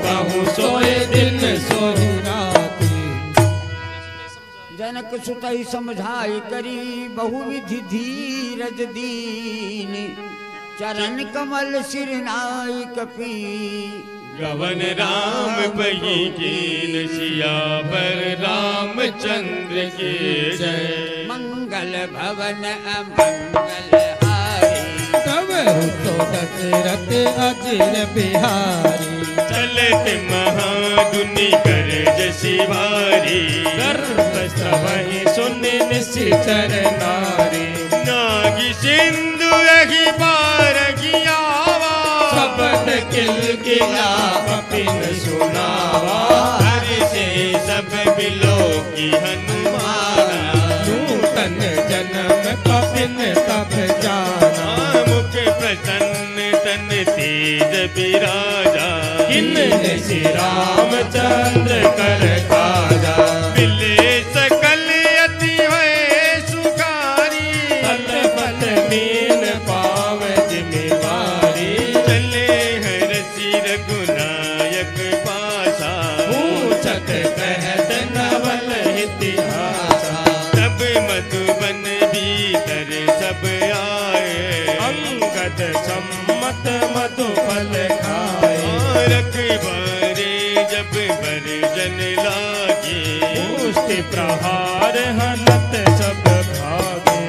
सोए दिन सोई राती। जनक सुतहि समझाई करी बहुविधि धीरज दीन। चरण कमल सिर नाई कपी। गवन राम बही कीन सियावर रामचंद्र की जय। मंगल भवन अमंगल हारी। तब तो दशरथ अजिर बिहारी। चलत महादुनि कर जसी भारी। गर्भ सवहि सुन निश्चर नारी। नागी सिंधु यही पार गियावा। शब्द किलकिला कपिन सुनावा। हरि से सब बिलो की हनुमाना। नूतन जन्म कपिन तब जाना। मुख प्रसन्न तन तेज बिराजा। किन श्री रामचंद्र कर काजा। मिले सकल अति है सुखारी। तल बल मीन पाव जिम्मेवारी। चले हरसि रघुनायक पासा। पूछत कहत नवल इतिहासा। तब मधुबन भीतर सब आए। अंगद सम्मत मधुफल खाए। रखबारे जब बरजन लागे। पुष्टि प्रहार हनत सब भागे।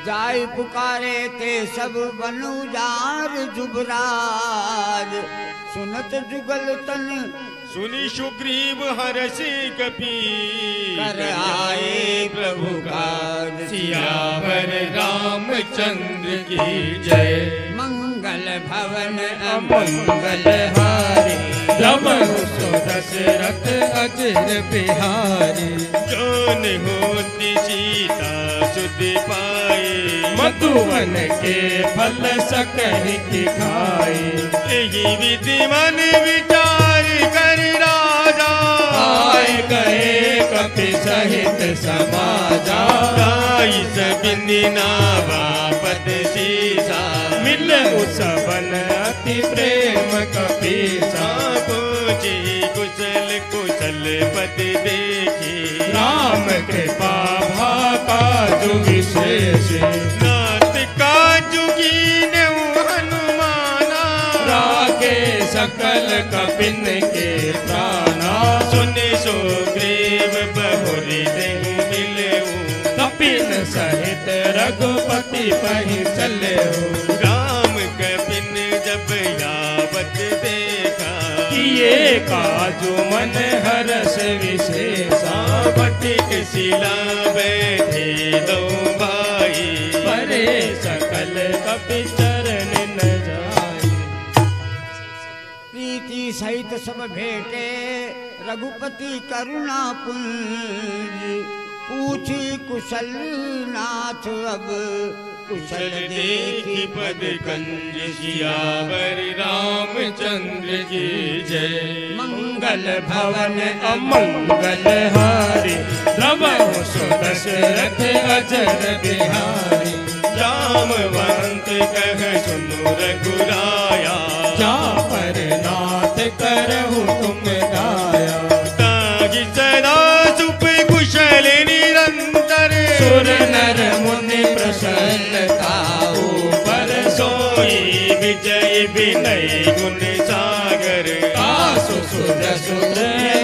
जाय पुकारे ते सब बनुजार जुबराज। सुनत जुगल तन सुनि सुग्रीव हरसि कपि। कर आए प्रभु काज। सियावर रामचंद्र की जय। मंगल भवन अमंगल हारी। जब सो दशरथ अजिर बिहारी। जोन होती सीता सुध पाए। मधुवन के फल सकहि की खाए। यही विधि मन विचार कर राजा। आए गए कपि सहित समाजा। गाई सबिनि नावा पद सीसा। मिलउ सबन अति प्रेम कपीसा। पूछी कुशल कुशल पद देखी। राम कृपा काजु विशेष। नाथ काजु कीन्हु हनुमाना। रागे सकल कपिन के प्राणा। सुनि सुग्रीव बहुरि देहु मिलऊ। कपिन सहित रघुपति पहि चलेउ। राम कपिन जब यावत देखा। किए काजु मन हरष विशेषा। बटिक शिला बैठे दो भाई। परे सकल कपि चरण न जाय। प्रीति सहित सब भेटे। रघुपति करुणा पुंज। पूछी कुशल नाथ अब। कुशल देखी पद कंज। सियावर रामचंद्र की जय। मंगल भवन अमंगल हारी। द्रवहु सो दशरथ अजर बिहारी। जामवंत कह सुनु रघुराया। जा पर नाथ करहु तुम गाया। ताहि सदा सुख कुशल निरंतर। सुर नर मुनि प्रसन्नता विजय विनय गुण सागर आसु सुध सुध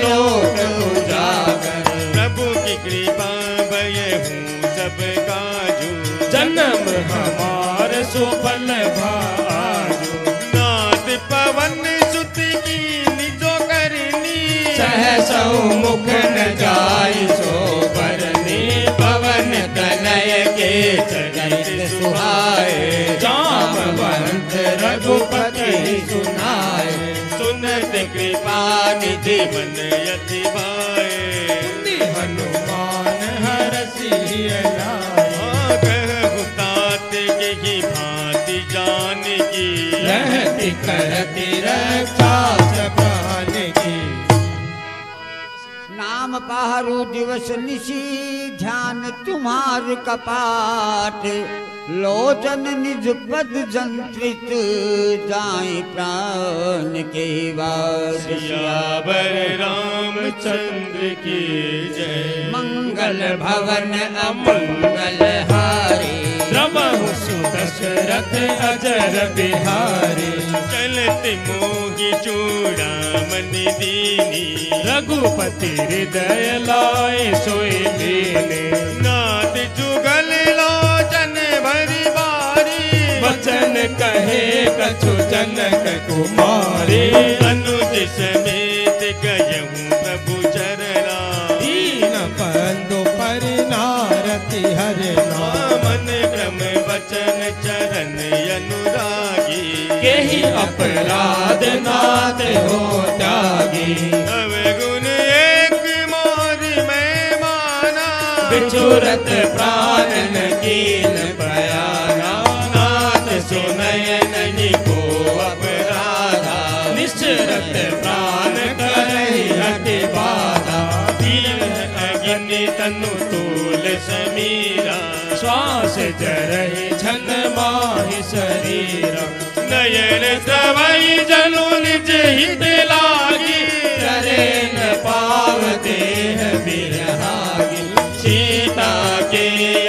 लोक उजागर प्रभु की कृपा भय हूँ सब काजू जन्म हमार सुफल भाजू नाद पवन सुत की निजो करनी सहसौ मुख न जाय सो बरनी पवन तनय के जगत सुहाए जामवंत रघुपति सुनाए सुनत कृपा निधि मन यति भाए हनुमान हरषि लाए कहु तात की भांति जान की रहति करति रक्षा प्राण की नाम पहारु दिवस निशी ध्यान तुम्हार कपाट लोचन निज पद जंत्रित जाए प्राण के वास सियावर रामचंद्र की जय मंगल भवन अमंगल हारी रमहु सुदशरथ अजर बिहारी चलति मोहि चूड़ामणि दीनी रघुपति हृदय लाए सोई दीने नाथ जुगल लोचन भरी बारी वचन कहे कछु जनक कुमारी अनुज समेत गयहूँ प्रभु चरणा दीन बंधु परिनारति हरना मन क्रम वचन चरण अनुरागी केहि अपराध नाथ हो त्यागी अवगुण एक मोर में माना बिछुरत प्राण कीन बयाना नाथ सुनयन को अपराधा निश्चरत प्राण करहि हति बाधा दीन अग्नि तनु तूल समीरा श्वास जरहि छन माहि शरीरा नयन सवई जनु निज हित लागी करे न पाव देह बिरहागी सीता के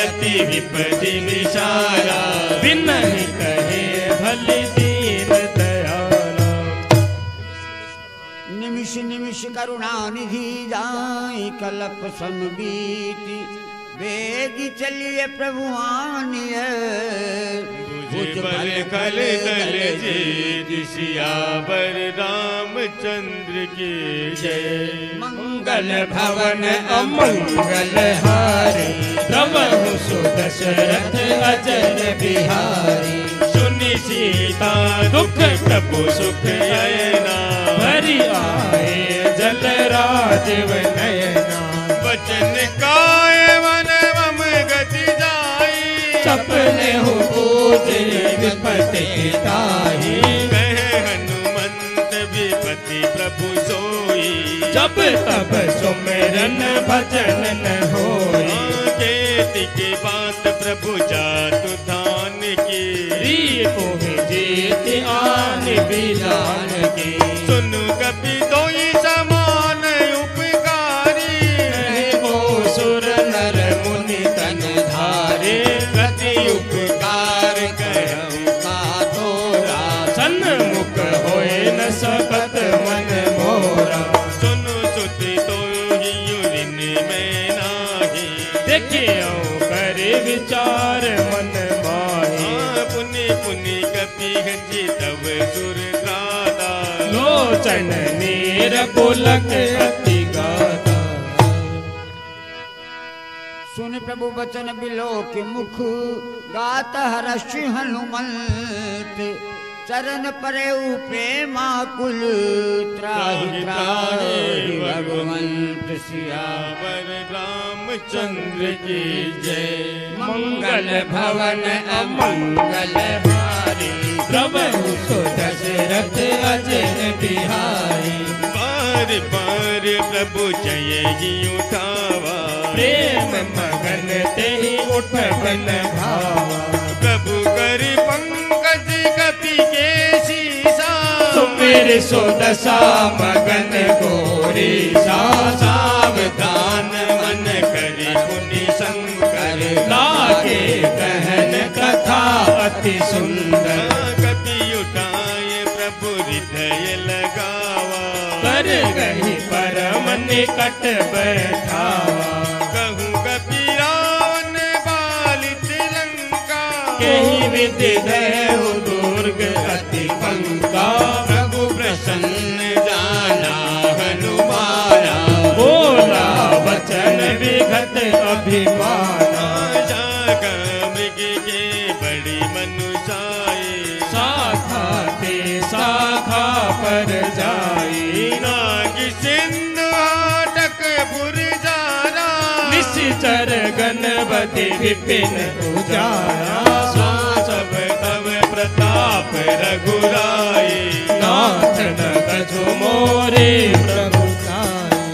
अति विपति विचारा बिनहि कहे भली दीन दयाला निमिष निमिष करुणा निधि जाय कलप समबीति वेग चलिए प्रभु आनिए भुज बल कल कल जीत सियावर रामचंद्र की जय मंगल भवन अमंगल हारी प्रभु सुदशरथ अजर बिहारी सुनि सीता दुख प्रभु सुख अयना भरी आए जल राजीव नयना वचन काय वन मम गति जाई सपने हो पूजे विपति ताही कहे हनुमंत विपति प्रभु सोई जब तब सुमिरन भजन न होई केति की बात प्रभु जातु धान की रीपु जीत आन बिलान की सुनु कपि दोई समान उपकारी वो सुर नर मुनि तन धारे गति उपकार करहु का तोरा सन्मुख होए न सकत मन मोरा सुनु सुति तो हियुरिन में नाही देखे कर विचार मन माही पुनि पुनि कपि गति तब सुर त्राता लोचन नीर पुलक अति गाता सुन प्रभु वचन बिलो के मुख गात हर्ष हनुमंत चरण परे प्रेमा कुल त्राहि त्राहि भगवंत सियावर रामचंद्र की जय मंगल भवन अमंगल हारी प्रभु सुदशरथ अजर बिहारी बार बार प्रभु जय ही उठावा प्रेम मगन ते ही उठ बन भावा प्रभु कर पंकज कपि के शीसा सुमिर सुदशा मगन गोरी सा सावधान मन करि पुनि शंकर लागे कहन कथा अति सुंदर कपि प्रभु हृदय लगावा, कर गही परम निकट बैठावा। कहूँ कपि रावण बालित लंका, केहि विधि देहु दुर्ग अति पंका। प्रभु प्रसन्न जाना हनुमाना, बोला वचन विगत अभिमाना। मृग के बड़ी मनुषाई, शाखा ते शाखा पर जाई। नाग सिंधु हाटक पुरजारा, निश्चर गणपति विपिन उजारा। सब तव प्रताप रघुराई, नाथ न कछु मोरे प्रभु ताई।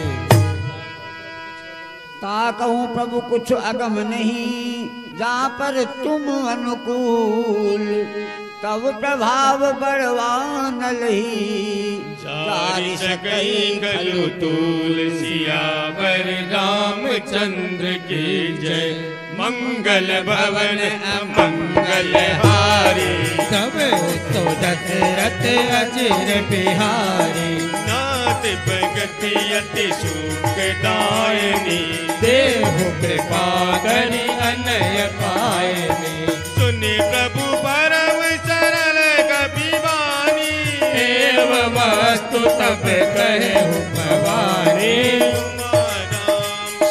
ता कहूँ प्रभु कुछ अगम नहीं, जहाँ पर तुम अनुकूल, तब प्रभाव बड़वान लही। जारि सकई कलु तूल, सियावर रामचंद्र की जय। मंगल भवन अमंगल हारी, तब तो दशरथ अजिर बिहारी। नाथ भगति अति सुखदायनी, देहु कृपा करि अनय पायनी। सुनि प्रभु परम सरल कपिवानी, एव वस्तु तब कहु भवानी।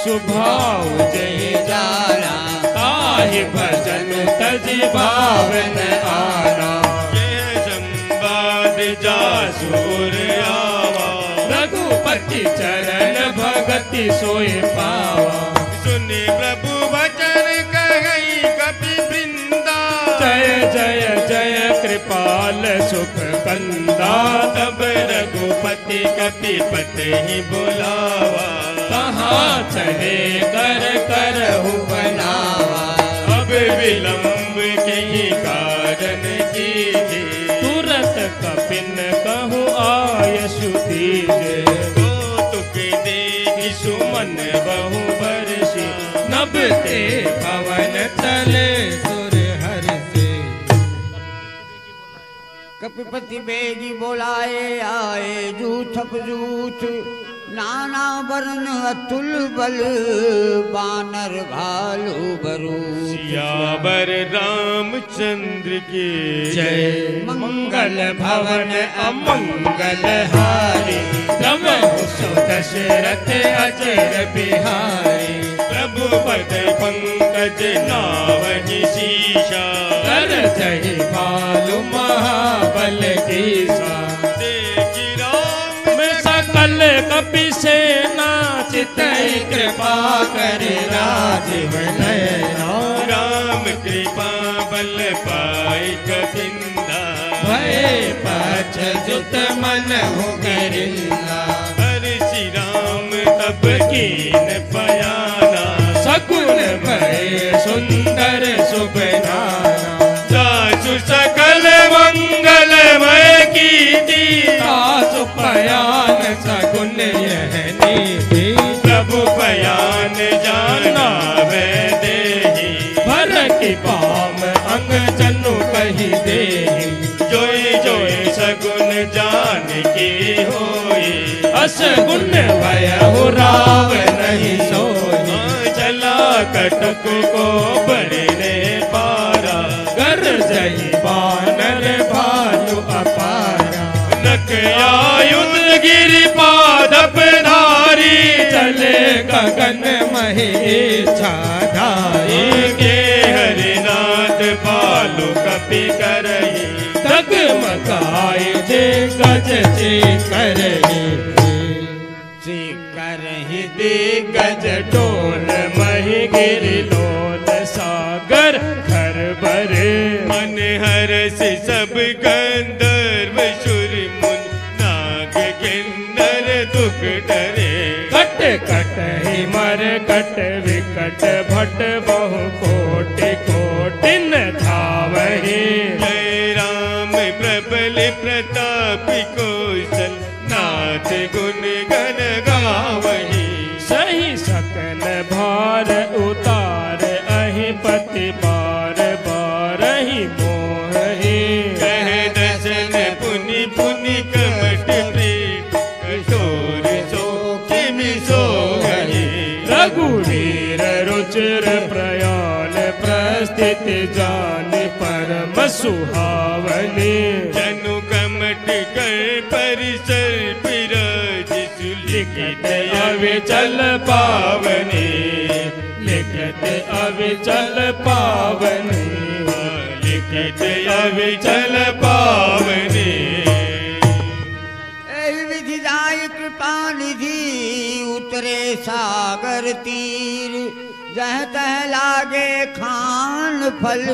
सुभाव जय जाना, ताहि भजन तजि भावन आना। यह संवाद जासुर आवा, रघुपति चरण भगति सोय पावा। सुनि प्रभु वचन कहई कपि वृंदा, जय जय जय कृपाल सुख कंदा। तब रघुपति कपिपति ही बुलावा, कहाँ चले कर करहु बनावा। अब विलंब के कारण कीजे, तुरत कपिन कहु आयसु दीजे। कौतुक देखि सुमन बहु बरसी, नभ ते पवन चले सुर हर्षे। कपिपति बेगी बोलाए आए, जूथप जूथ नाना वर्ण अतुल बल, बानर भालू बरू। सियावर रामचंद्र के जय। मंगल भवन अमंगल हारी, प्रभु सो दशरथ अजर बिहारी। प्रभु पद पंकज नावहि शीशा, कर जय भालु महाबल कीसा। देखि राम मैं सकल कपि सेना, चितई कृपा करे राजीव नयना। राम कृपा बल पाई कपिंदा, भय पछ जुत मन हो गरिंदा। हर्षि राम तब कीन बयाना, सकुन भय सुंदर सुबनाना। जासु सकल मंगलमय कीर्ति, तासु पयान सगुन यह नीति। प्रभु बयान जाना वे देहि, भर की पाम अंग जनु कही देहि। जोई जोई सगुन जान की होई, अस गुण भयहु राव नहीं सोई। चला कटक को बड़ने पारा, कर जही बानर भालु अपारा। नक आयुध गिरि पादप धारी, चले गगन मही इच्छाधारी। के हरिनाथ भालु कपि करही, डगमगाए जे गज जे करही। से करहि दिग्गज डोल मही गिरि लोल सागर घर भरे। मन हरस सब गंधर्व सुर मुन, नाग किन्नर दुख डरे। कट कट ही मर कट विकट भट बहु कोटि कोटिन धावहि। जय राम प्रबल प्रताप कौशल, नाथ गुण गण गावहि। सही सकल भार उतार अहि पति बार बार ही मोहि। कह दसन पुनि जान परम सुहावनी। जनु कमट कर परिसर विराज लिखत अविचल पावनी, लिखत अविचल पावनी, लिखत अविचल पावनी। विधि जाय कृपा निधि उतरे सागर तीर, जह तह लागे खान फल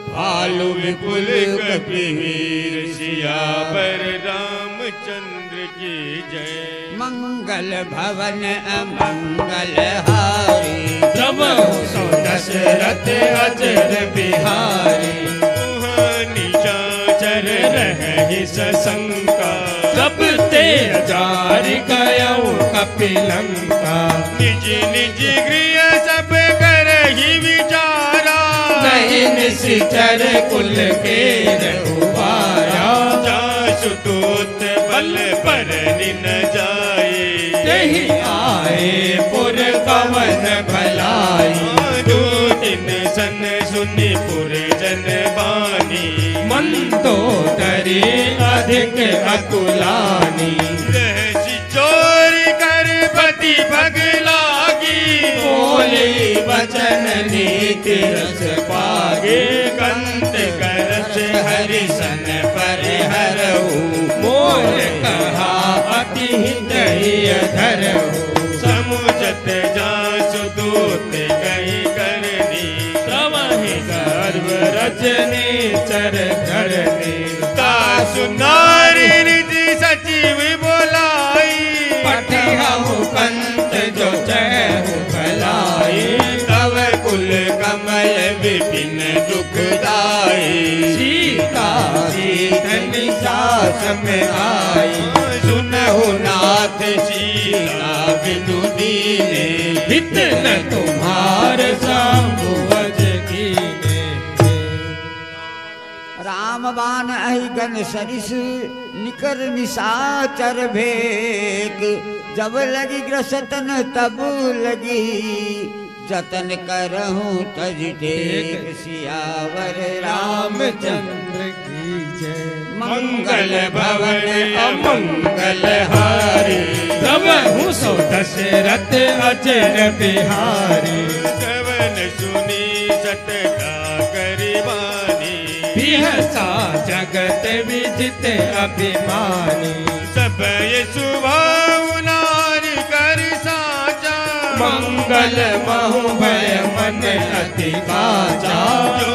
भालु विपुल कपिवीर सियावर रामचंद्र की जय। मंगल भवन अमंगल हारी, प्रभु सो दशरथ अजर बिहारी। निशाचर रहि सशंका, जब ते अजार गयो कपिलंका। निज निज गृह सब करहि विचारा, नहीं निश्चर कुल के रघुवारा। जासु दूत बल पर निन जाए, यही आए पुर कवन भलाई। दूतिन सन सुनि पुर जन बानी, मंदोदरी अधिक अकुलानी। रहसि चोरी कर पति भग लागी, बोली वचन नीति रस पागे। कंत करस हरिसन पर हरऊ, मोर कहा अति हृदय धरऊ। समुझत जासु दूत कही करनी, तवहि गर्भ रजनी चर धरनी। तासु नारी निधि सचिव बोलाई, पठहु कंत जो चहु भलाई। तव कुल कमल विपिन दुखदाई। सीता सीतनि सास में आई, सुनहु नाथ सीता बिनु दीने, हित न तुम्हार सांबुवज कीने। रामबान अहिगन सरिस निकर निशाचर भेक, जब लगी ग्रसतन तब लगी जतन करहूँ तज टेक। सियावर रामचंद्र की जय। मंगल भवन अमंगल हारी, प्रभु सो दशरथ अजर बिहारी। श्रवण सुनी सटका करिबानी, बिहसा जगत विदित अभिमानी। सब सुभाव नारी कर साचा, मंगल महु भय मन अति काचा। जो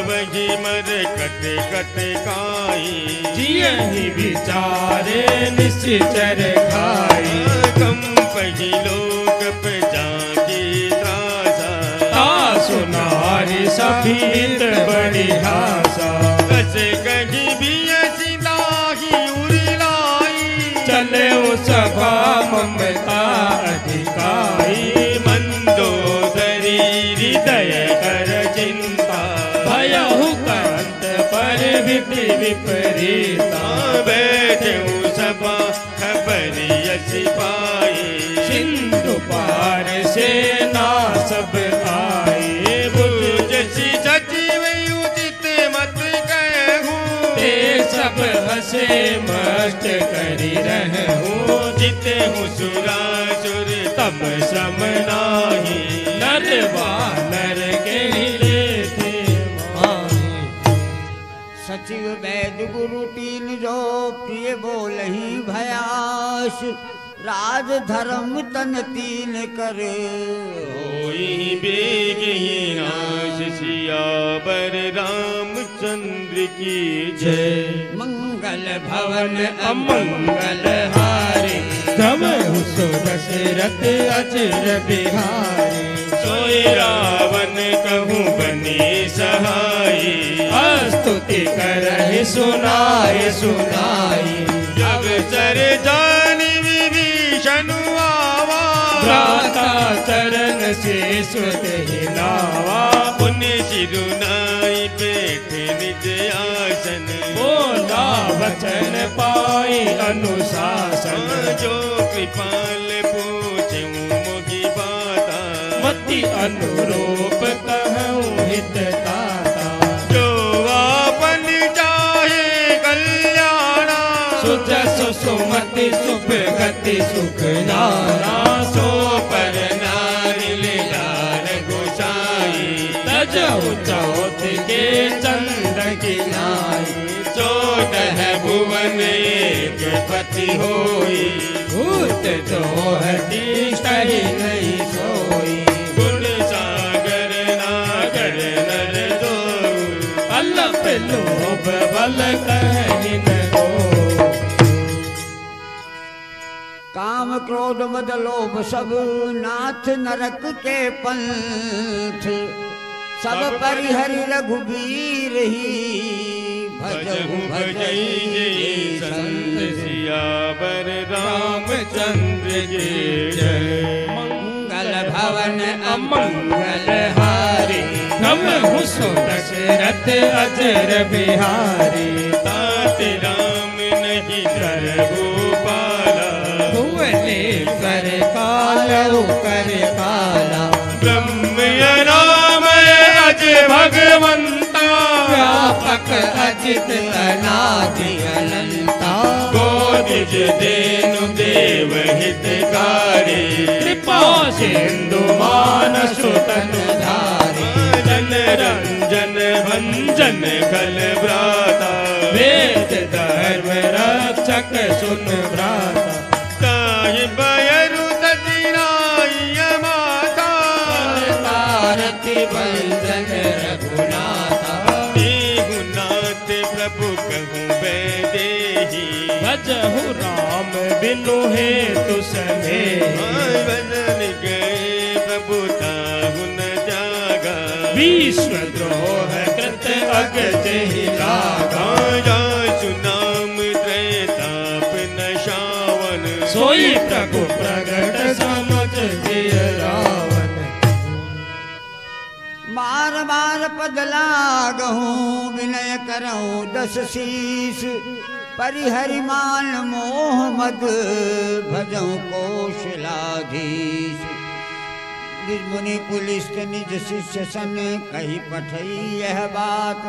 वही मर कट कट काई, जियहि विचारे निश्चर खाई। कंपहि लोक पे जाकी त्रासा, तासु नारी सभीत बड़ी हासा। कस कही भी सिदाही उरिलाई, चले सभा ममता अधिकारी। मंदोदरी हृदय कर चिंता, भयहु कंत पर विधि विपरीता। बैठे सभा खबर यसी पाई, सिंधु पार सेना सब आए। जसी सचिव उचित मत कहूँ, ते सब हसे मस्त करी रहूं। जिते हूँ सुरासुर तब सम नाही, नर वानर के लेते माही। सचिव वैद गुरु तीन जो प्रिय बोलहि भयास, राज धर्म तन तीन कर होई बेगहि नाश। सियावर रामचंद्र की जय। मंगल भवन अमंगल हारी, तवहु सो दशरथ अजर बिहारी। सोई रावण कहूँ बनी सहाई, स्तुति करहि सुनाए सुनाई। जब सर जानी विभीषण आवा, भ्राता चरण से सुत हिलावा। पुण्य शिरुनाई पेट निज आसन, बोला वचन पाई अनुशासन। जो कृपाल पूछूं मोगी बाता, मति ही अनुरूप कहूँ हित दाता। जो आपन चाहे कल्याणा, सुजस सुमति शुभ गति सुख नाना। सो पर नारी लाल गोसाई, तजहु चौथ के चंद की नाई। 14 भुवन एक पति होई, भूत दोहती कही नहीं सोई। गुण सागर नागर नर दो, अल्प लोभ बल कहीं न हो। काम क्रोध मद लोभ सब नाथ नरक के पंथ, सब परिहरि रघुबीर ही भजहु भजई संत। सियावर रामचंद्र की जय। मंगल भवन अमंगल हारी, हम सो दशरथ अजर बिहारी। तात राम नहीं कर गोपाला, भुवने कर कालहु कर काला। ब्रह्म राम अज भगवंता, व्यापक अजित अनादि अनंता। गोदिज देनु देव हितकारी, कृपा सिंधु मानस तनु धारी। जन रंजन भंजन कल भ्राता, वेद धर्म रक्षक सुन भ्राता। ताहि बयरु ददिनाय माता, आरती बंदन रघुनाथा। देहुनाथ प्रभु कहूँ वैदेही, भजहु राम बिनु हेतु समेहि। भजन गए प्रभु ताहु न जागा, विश्व द्रोह कृत अगज ही लागा। सुनाम त्रैताप न शावन, सोई प्रभु प्रगट समझ जिय रावण। मार मार पद लागहूँ विनय करऊँ 10 शीस। परिहरि मान मोह मद भजऊँ कौशलाधीश। निज मुनि पुलिस्त निज शिष्य सन कही पठई यह बात।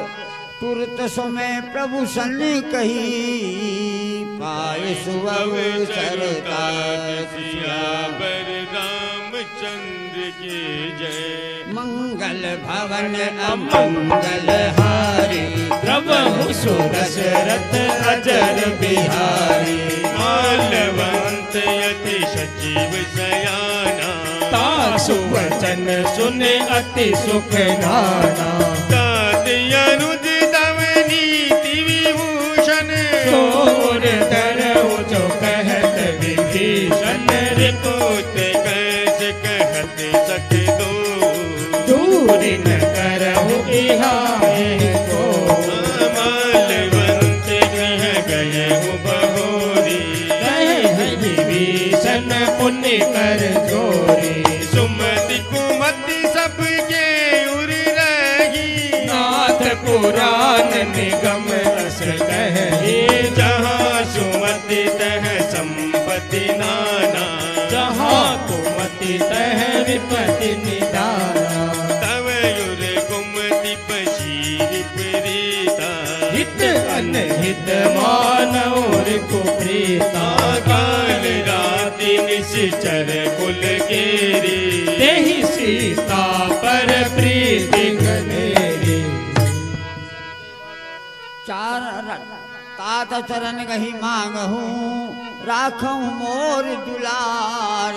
तुरत समय प्रभु सन कही पाए सुअवसर तात। सियावर रामचंद्र की जय। मंगल भवन अमंगल हारी, प्रभु सुदशरथ अजर बिहारी। मालवंत यति सचिव सयाना, तासु वचन सुने अति सुख नाना। ताति अनुज तव नीति विभूषण, सोर धरहु जो कहत विभीषण। रिपुत कैस कहत सख दो, दूरी न करहु इहाए को। मालवंत कह गए बहोरी, कहे विभीषण पुण्य कर जोरी। सुमति कुमति सबके उर रही, नाथ पुराण निगम रस कहे। जहाँ सुमति तह संपत्ति नाना, जहाँ कुमति तह विपति निदाना। तव युर कुमति पशीर प्रीता, हित अनहित मानव कुप्रीता। काल राति निश्चर कुल केरी, तेहि सीता पर प्रीति घनेरी। तात चरण गही मांगहूँ राखूं मोर दुलार।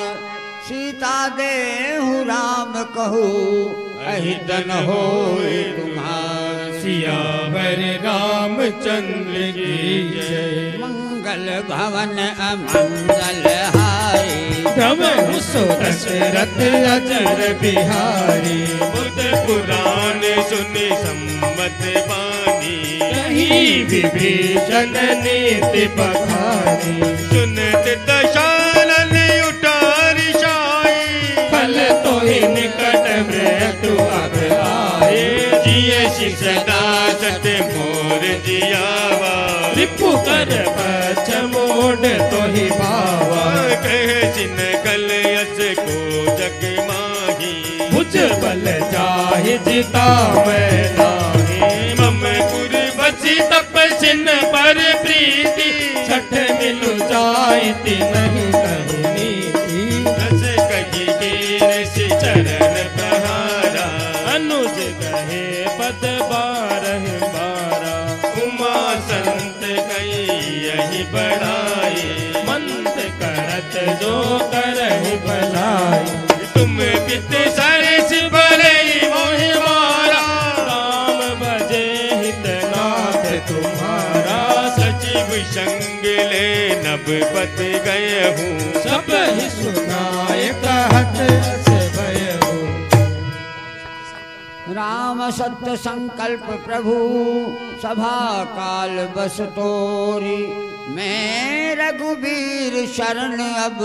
सीता देहु राम कहूँ अहितन होए तुम्हार। सियावर रामचंद्र की जय। मंगल भवन अमंगल हारी, प्रभु सो दशरथ अजर बिहारी। बुध पुराण सुनि सम्मत बानी, कही विभीषण नीति बखानी। सुनत दशानन उठारी शाई, फल तो ही निकट मृत्यु अब आए। जिय सदा सत मोर जियावा, रिपु कर बच मोड तो ही भावा। कह सिन कल यस को जग माही, जिता मैं नाही। ममपुर बसी तपसिन पर प्रीति, छठ मिलु जायति नहीं कहीं नीति। रस कही गिर चरण प्रहारा, अनुज कहे पद 12 12। उमा संत कही यही बढ़ाई, मंत करत जो करहि भलाई। तुम पित सरस भरई मोहि मारा, राम भजे हितनाथ तुम्हारा। सचिव संग ले नभ पत गए हूँ, सब ही सुनाए कहत से भय हूँ। राम सत्य संकल्प प्रभु सभा काल बस तोरी। मैं रघुबीर शरण अब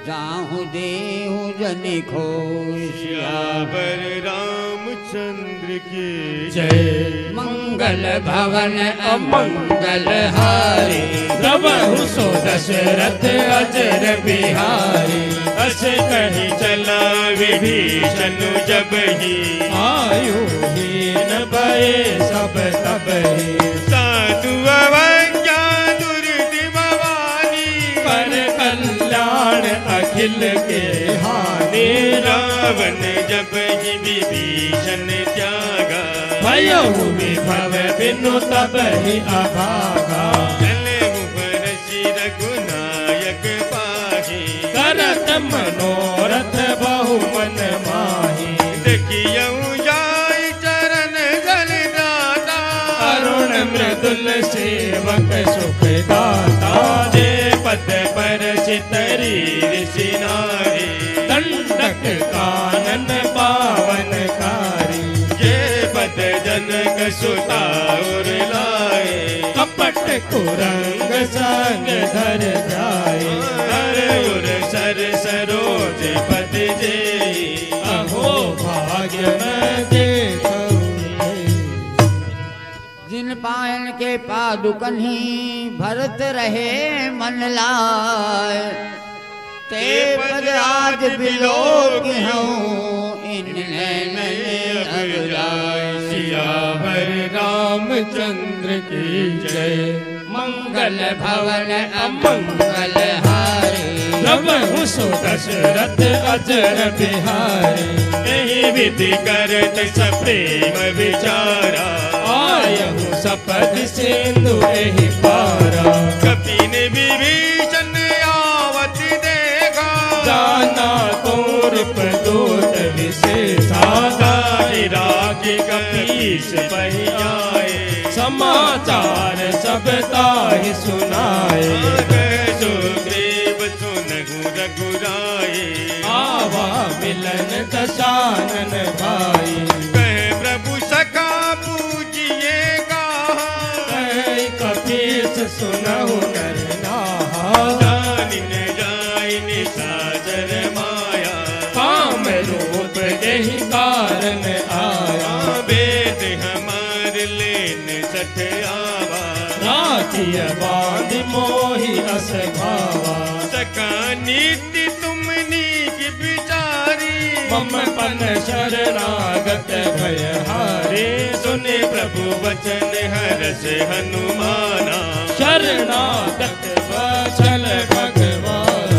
जाहूँ देहूँ जनि खोई। सियावर रामचंद्र की जय। मंगल भवन अमंगल हारी, प्रभु सो दशरथ अजर बिहारी। अस कही चला विभीषण जब ही, आयु हीन भये सब तब ही। साधु अवज्ञा दुर्दि भवानी, कर कल्याण अखिल के हानि। रावण जब ही विभीषण त्यागा, भयउ विभव बिनु तब ही अभागा। चले बरसी रघुनायक पाही, करत मनोरथ बहु मन माही। देखियऊ जाय चरण जल दाता, अरुण मृदुल सेवक सुख दाता। जे पद पर सितरी सिनारी, दंडक कानन पावन कारी। जे पद जनक सुता उर लाए, कपट कुरंग संग धर जाए। उर सर सरोज पद जेई, अहो भाग्य मैं देखूं। जिन पायन के पादुकन ही भरत रहे मन लाय। ते पद आज बिलोक हूँ इन्हें अब जाय। सियावर रामचंद्र की जय। मंगल भवन अमंगल हारी, प्रभु सो दशरथ अजर बिहारी। यही विधि करत सप्रेम विचारा, आयहु सपथ सिंधु एहि पारा। कपिन विभीषण आवत देखा, जाना तोरप दूत विशेषा। दाहि राखि कपीस बहि आए, समाचार सब ताहि सुनाए। सुग्रीव सुनहु रघुराए, आवा मिलन दशानन भाई। कहे प्रभु सखा पूजिए कहा, कहि कपीस सुनहु नर नाहा। जानिन जाइन साजर माया, काम रूप यही कारण आया। वेद हमार लेन सठ आवा, राखिय बांध मोहि अस भावा। सका नीति तुम नीक विचारी, मम पन शरणागत भय हारे। सुने प्रभु वचन हरस हनुमाना, शरणागत वचन भगवान।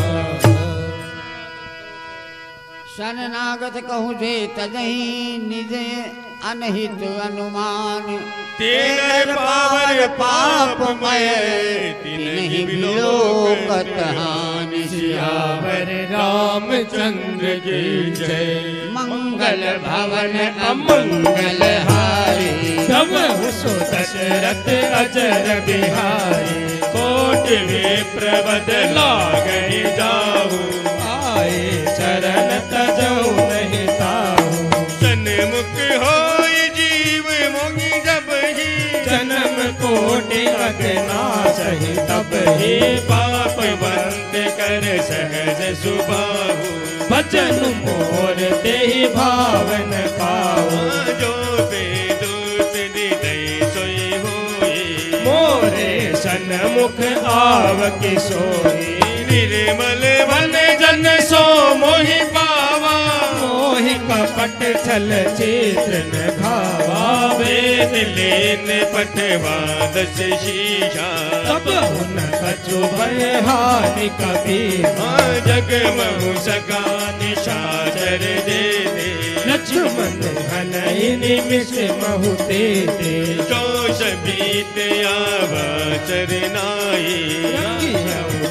शरणागत कहूँ जे तजहि निज अनहित अनुमान। तेरे पावर पापमय, तिन्हि बिलोकत हानि। सियावर रामचंद्र की जय। मंगल भवन अमंगल हारी, प्रभु सो दशरथ अजर बिहारी। कोट विप्र बद लागहि जाहु, आए शरण तजौ नहीं ताहू। सन्मुख होई जीव मोहि जब ही, जन्म कोटि अगनासहि तब ही। पाप बंद कर सहज सुबाहु, भजन मोर देहि भावन पाओ। जो बेदूत हृदय सोई होई, मोरे सन्मुख आव कि सोई। निर्मल वन जन सो मोहि पावा, मोहि का पट छल चित्र न भावा वेद लेन पटवा दस शीशा तब उन कछु भय हानि कबीर जग महु सका निशाचर दे दे लक्ष्मण हनहि निमिष महु ते दे चौस बीत आवाचर नाई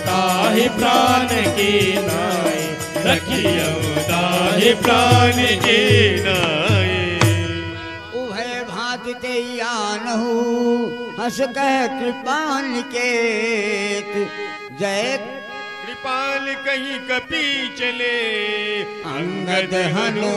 ताहि प्राण की नाई रखियो ताहि प्राण की नाई उभय भांति आनहु हस कह कृपाल केत जय कृपाल कहीं कपी चले अंगद हनु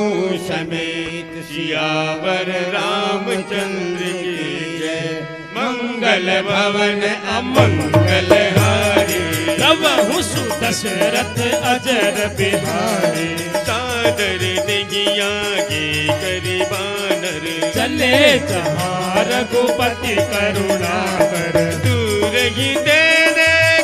समेत सियावर रामचंद्र की जय मंगल भवन अमंगल हारी तब हुसु दशरथ अजर बिहारी सादर दिगिया के करी बानर चले जहाँ रघुपति करुणाकर दूर ही दे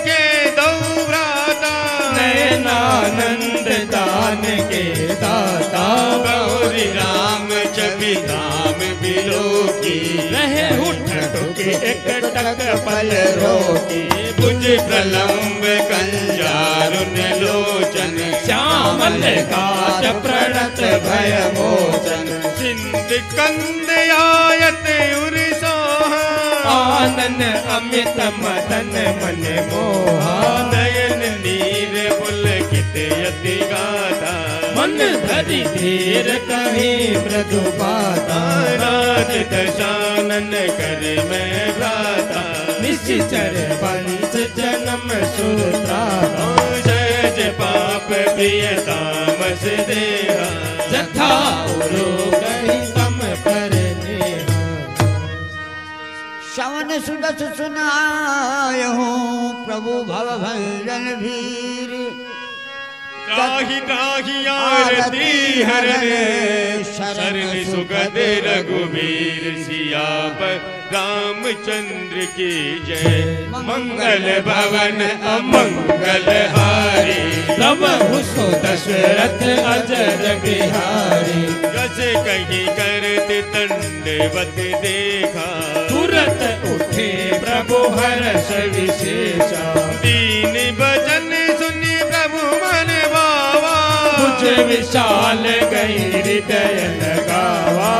के दो भ्राता नयनानंद दान के दाता गौरी राम छवि धाम बिलो की रहे उठ के एक टक पल रोकी भुज प्रलंब कंजारुन लोचन श्यामल काज प्रणत भय मोचन सिंध कंद आयत उर्सोहा आनन अमित मदन मन मोहा नयन नीर पुलकित यति गाथा मन धरि धीर कहीं मृदु बाधा राज दशानन कर मैं भ्राता निश्चर वंश जन्म सुरता सहज पाप प्रिय तामस देहा जथा उरो गही तम पर नेहा श्रवण सुदस सुनाय हूँ प्रभु भव भंजन भीर त्राहि त्राहि आरती हरने शरण सुगद रघुवीर सिया पर रामचंद्र की जय मंगल भवन अमंगल हारी तब हुसो दशरथ अजर बिहारी जस कहीं करत दंडवत देखा तुरत उठे प्रभु हर्ष विशेषा दीन भजन सुनि प्रभु मन भावा कुछ विशाल गई हृदय लगावा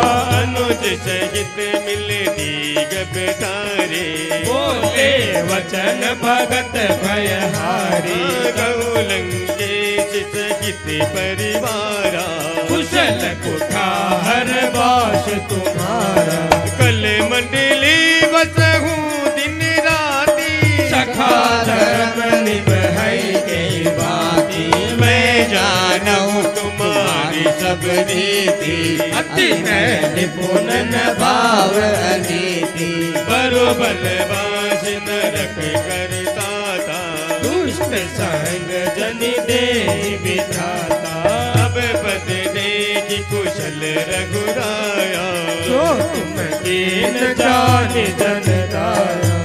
अनुज सहित मिल दीग बिठारे बोले वचन भगत भयहारी गौलंगे सहित परिवारा कुशल कुठार बास तुम्हारा कल मंडली बसहूँ दिन राती सखा धर्म निभई के बाती मैं जानूं तुम्हारी सब नीति अति निपुण भाव अनीति बरोबर बास नरक करता था दुष्ट संग जनि दे विधाता अब पद देखी कुशल रघुराया जो तुम कीन जान जन दाया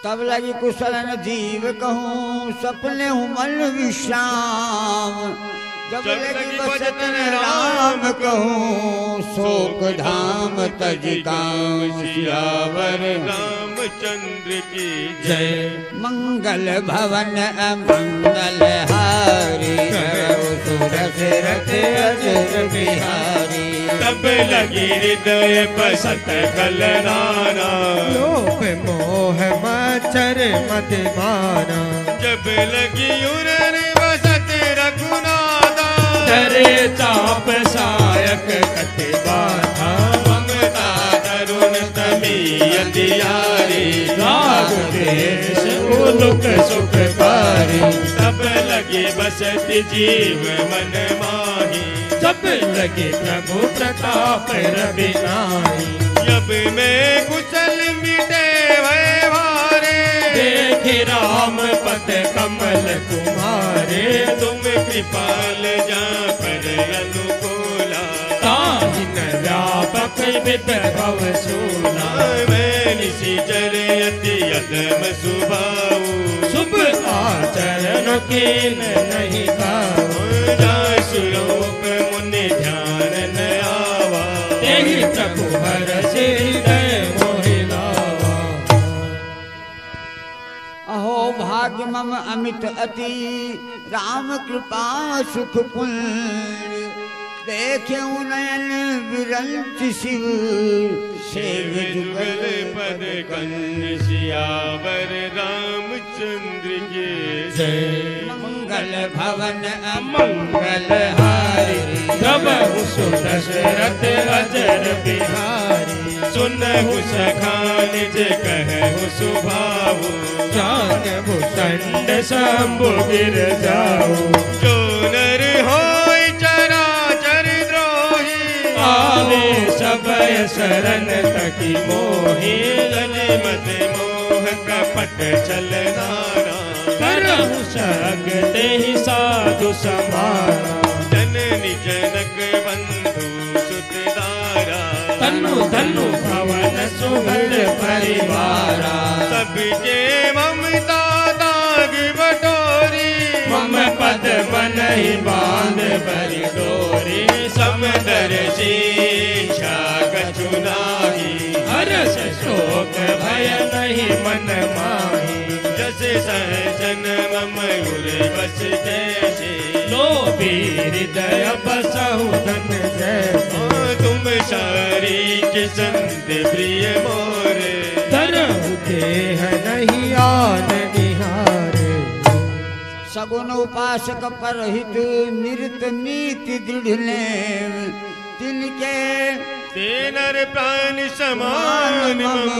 तब लगी कुशल जीव कहूँ सपने हूँ मन विश्राम जब लगी बचन राम कहूँ शोक धाम तज गाँव सियावर रामचंद्र की जय मंगल भवन अमंगल हारी सुरथ अजर बिहारी तब लगी हृदय बसत गलराना लोभ मोह मच्छर मद माना जब लगी उरर बसत रघुनाथा डरे चाप सायक कटे बाधा ममता तरुण तमी अंधियारी राग देश उलुक सुख पारी तब लगी बसत जीव मन माही जब लगे प्रभु प्रताप रवि नाई जब मैं कुशल मिटे भय भारे देखे राम पद कमल तुम्हारे तुम कृपाल जा पर अनुकूला ताहि न व्यापक विद भव सूला मैं निशिचर अति यदम सुभाऊ शुभ आचरण कीन नहीं गाओ जासुर ध्यान न आवा, तेहि प्रभु हरषि हृदय मोहि लावा। अहो भाग्य मम अमित अति, राम कृपा सुख पुण्य, देखे नयन विरंच शिव, शिव जुगल पद कंज, सियावर रामचंद्र के जय। मंगल भवन अमंगल हारी, प्रभु सुदशरथ अजर बिहारी। सुनहु सखान जे कहु सुभाऊ, जान भुसंड शंभु गिर जाऊ। जो नर होय चराचर द्रोही, आवे सबय शरण तकी मोहि। मत मोह कपट छल नाना, करहु सकते ही साधु समाना। जननी जनक बंधु सुत दारा, तनु धनु भवन सुहृद परिवारा। सबके ममता दाग बटोरी, मम पद मन ही बांध बरि डोरी। समदर्शी कछु नाही, हरष शोक भय नहीं मन माही। जस सहजन मयूर बस जैसे, लोभी हृदय बसहु धन जैसे। तुम सारी के संत प्रिय मोरे, धरहु देह नहीं आन निहारे। सगुन उपासक परहित, निरत नीति दृढ़ नेम, तिनके ते नर प्राण समान मम,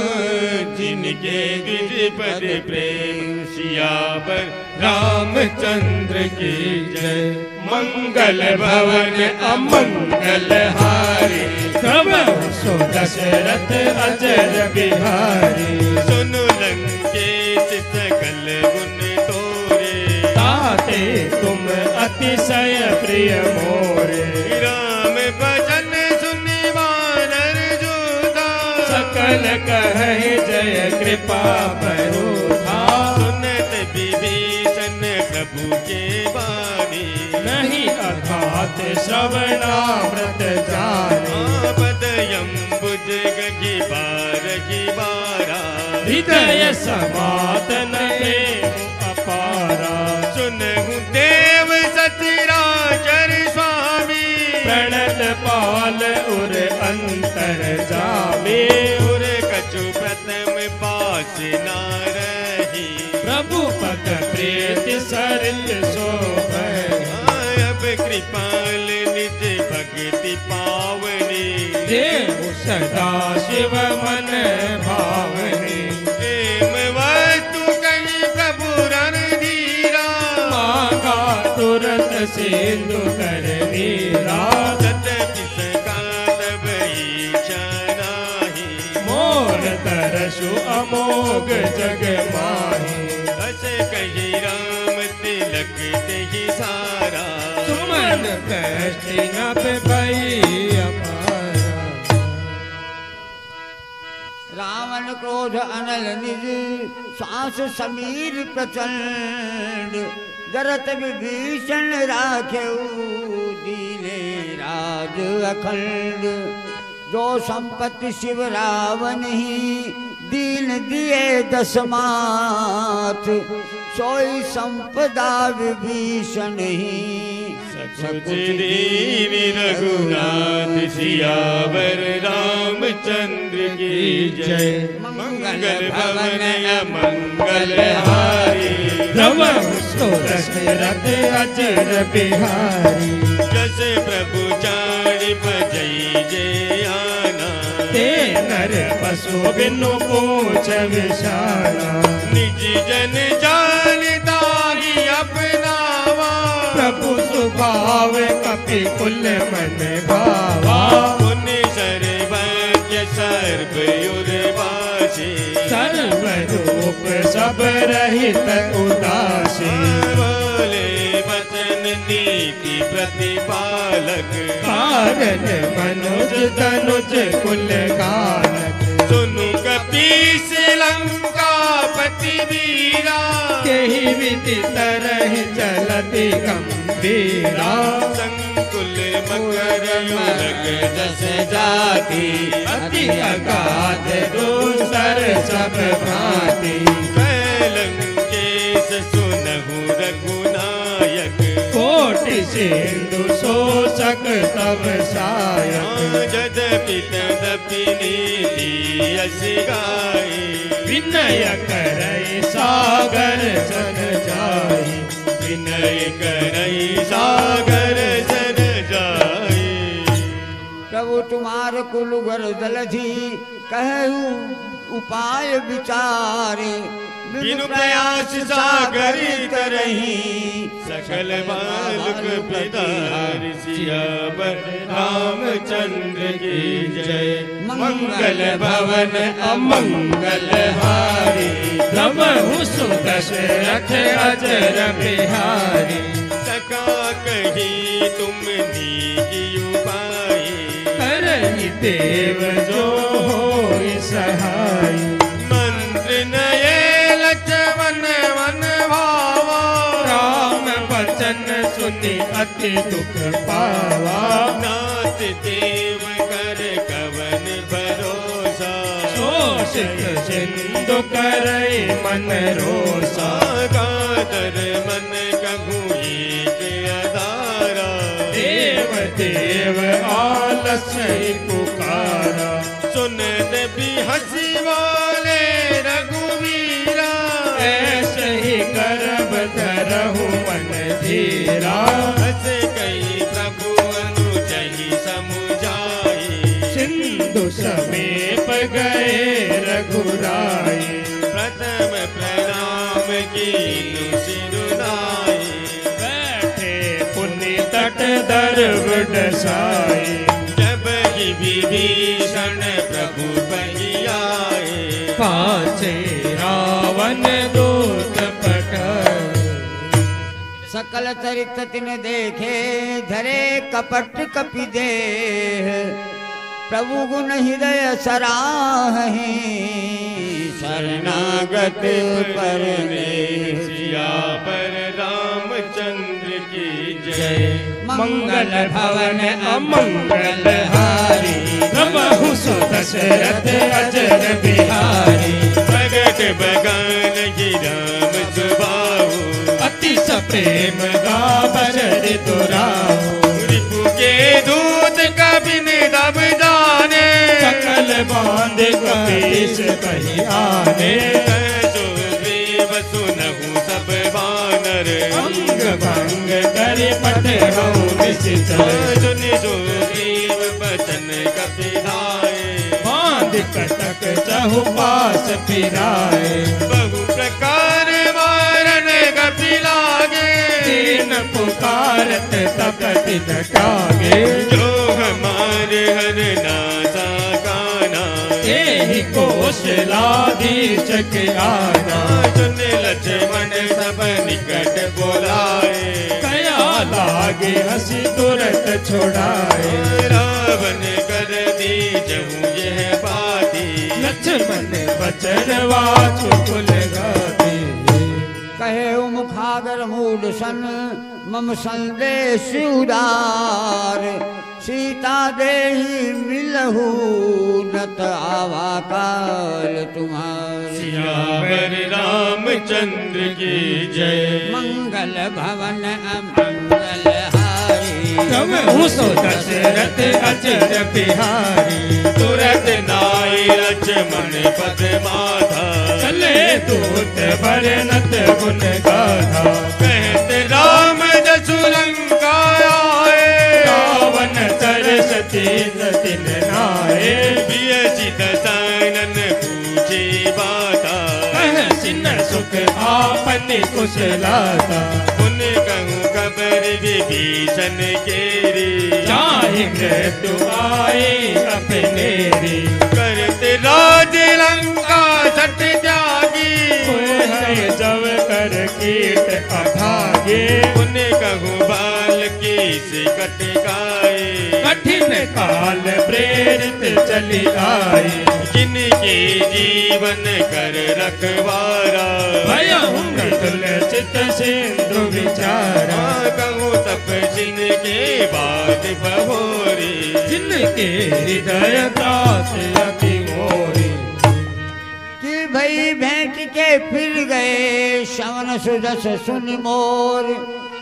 जिनके द्विज पद प्रेम, सियावर रामचंद्र की जय। मंगल भवन अमंगल हारी, प्रभु सो दशरथ अजर बिहारी। सुनु लंकेश सकल गुण तोरे, ताते तुम अतिशय प्रिय मोरे। राम भजन सुनि वानर जोधा, सकल कहे जय कृपा बरूथा। सुनत विभीषण प्रभु के वाणी, नहीं अर्थात श्रवणामृत जाने। पदयम्बुज गगी बारा, हृदय समातन प्रेम अपारा। सुनहु देव सचराचर स्वामी, प्रणत पाल उर अंतर जामे। उर कछु प्रथम पास ना रही, प्रभु पद प्रीति सरित शोभै। अब कृपाल निज भक्ति पावनी, देव सदा शिव मन भावनी। प्रेम वस्तु कही प्रभु रणधीरा, मांगा तुरत सिंधु कर नीरा। सतपि सका तब इच्छा नाही, मोर तरसु अमोघ जग माही। हस कही राम तिलक तेहि सारा, सुमन कष्टि न भई अपारा। रावण क्रोध अनल निज, श्वास समीर प्रचंड, जरत विभीषण राखेऊ, दीने राज अखंड। जो संपत्ति शिव रावण ही, दीन दिए दशमात, सोई संपदा विभीषण ही। सकुच दीन रघुनाथ, सियावर रामचंद्र की जय। मंगल भवन अमंगल हारी, प्रभु सो दशरथ अजर बिहारी। जस प्रभु चारि बजई जे आना, ते नर पशु बिनु पूछ विशाला। निज जन जानता ही अपनावा, प्रभु स्वभाव कपि कुल मन भावा। पुण्य सर्वज्ञ सर्वयुर्वासी, सर्वरूप सब रहित उदासी। बोले वचन नीति प्रतिपालक, कारण मनुज तनुज कुल गानक। सुनु कपीस लंकापति वीरा, केहि विधि तरहि चलति गंभीरा। संकुल मकर युग जस जाति, अति अगाध दूसर सब भांति। कैलंकेश सुनहु रघुनायक, कोटि सिंधु शोषक तब सायक। यद्यपि तदपि नीति यस गाई, विनय करई सागर सन जाई। विनय करई सागर सन जाई। प्रभु तुम्हार कुलुगर दलधि कहु उपाय विचार। बिनु प्रयास सागर तरही, सकल बालक बिदार। सियावर रामचंद्र की जय। मंगल भवन अमंगल हारी, प्रभु सुदशरथ अजर बिहारी। सका कही तुम नीकी उपाय, करहि देव जो होई सहाय। मंत्र नये लक्ष्मण वन भावा, राम वचन सुनि अति दुख पावा। नाथ देव कर कवन भरोसा, शोषित सिंधु करई मन रोसा। गादर मन कहूँ एक अदारा, देव देव आलस्य पुकारा। सुनत भी हंसी वाले रघुवीरा, ऐसे ही करब धरहु मन धीरा। हंस कई प्रभु अनुचहि समुझाई, सिंधु समीप गए रघुराई। प्रथम प्रणाम कीनु सिरुनाई, बैठे पुनि तट दर्व डसाई। जब ही विभीषण प्रभु बही आए, पाछे रावण दूत पठाए। सकल चरित तिन देखे धरे कपट कपि देह। प्रभु गुण हृदय सराहि शरणागत परमेश। सियावर रामचंद्र की जय। मंगल भवन अमंगल हारी, प्रभु सुदशरथ अजर बिहारी। भगत बगान की राम सुबाहु, अति सप्रेम गावर दुराहु। रिपु के दूत कबिन दब जाने, सकल बांध कपीस कही आने। सुग्रीव सुनहु सब बानर, अंग भंग करि पठहु निश्चय। सुनि सुग्रीव बचन कपिलाए, बांध कटक चहुपास फिराए। बहु प्रकार मारन कपिलागे, दीन पुकारत तपति न टागे। जो हमारे हर नासा गाना, एहि कौशलाधीश के आना। सुन लक्ष्मण सब निकट बोलाए, कया लागे हंसी तुरंत छोड़ाए। रावण कर दी जहूँ यह बाती, लक्ष्मण बचन वाचु कुल गाती। कहे मुखागर मूड सन मम संदेश उदार। सीता देहि मिलहु नत आवा काल तुम्हार। सियावर रामचंद्र की जय। मंगल भवन अमंगल हारी, प्रभु सुदशरथ अजर बिहारी। तुरत नाई लक्ष्मण पद माथा, चले दूत बरनत गुण गाथा। कहत राम जसु लंका आए, रावण तरसती तिन नाए। बियसि दसानन पूछे बाता, कह सिन सुख आपन कुशलाता। उन कहूँ खबर विभीषण केरी, चाहे मृत्यु आई अपनेरी। करत राज लंका सट त्यागी, है जब कर कीट अभागे। उन कहूँ बाल की से कटकाए, कठिन काल प्रेरित चली आई, जिनके जीवन कर रखवारा, भयहु मृदुल चित सिंधु विचारा, कहूँ तप जिनके बाद बहोरी, जिनके हृदय त्रास अति मोरी, कि भई भेंट के फिर गए श्रवण सुदस सुन मोर,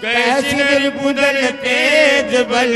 कैसी निर्बुदल तेज बल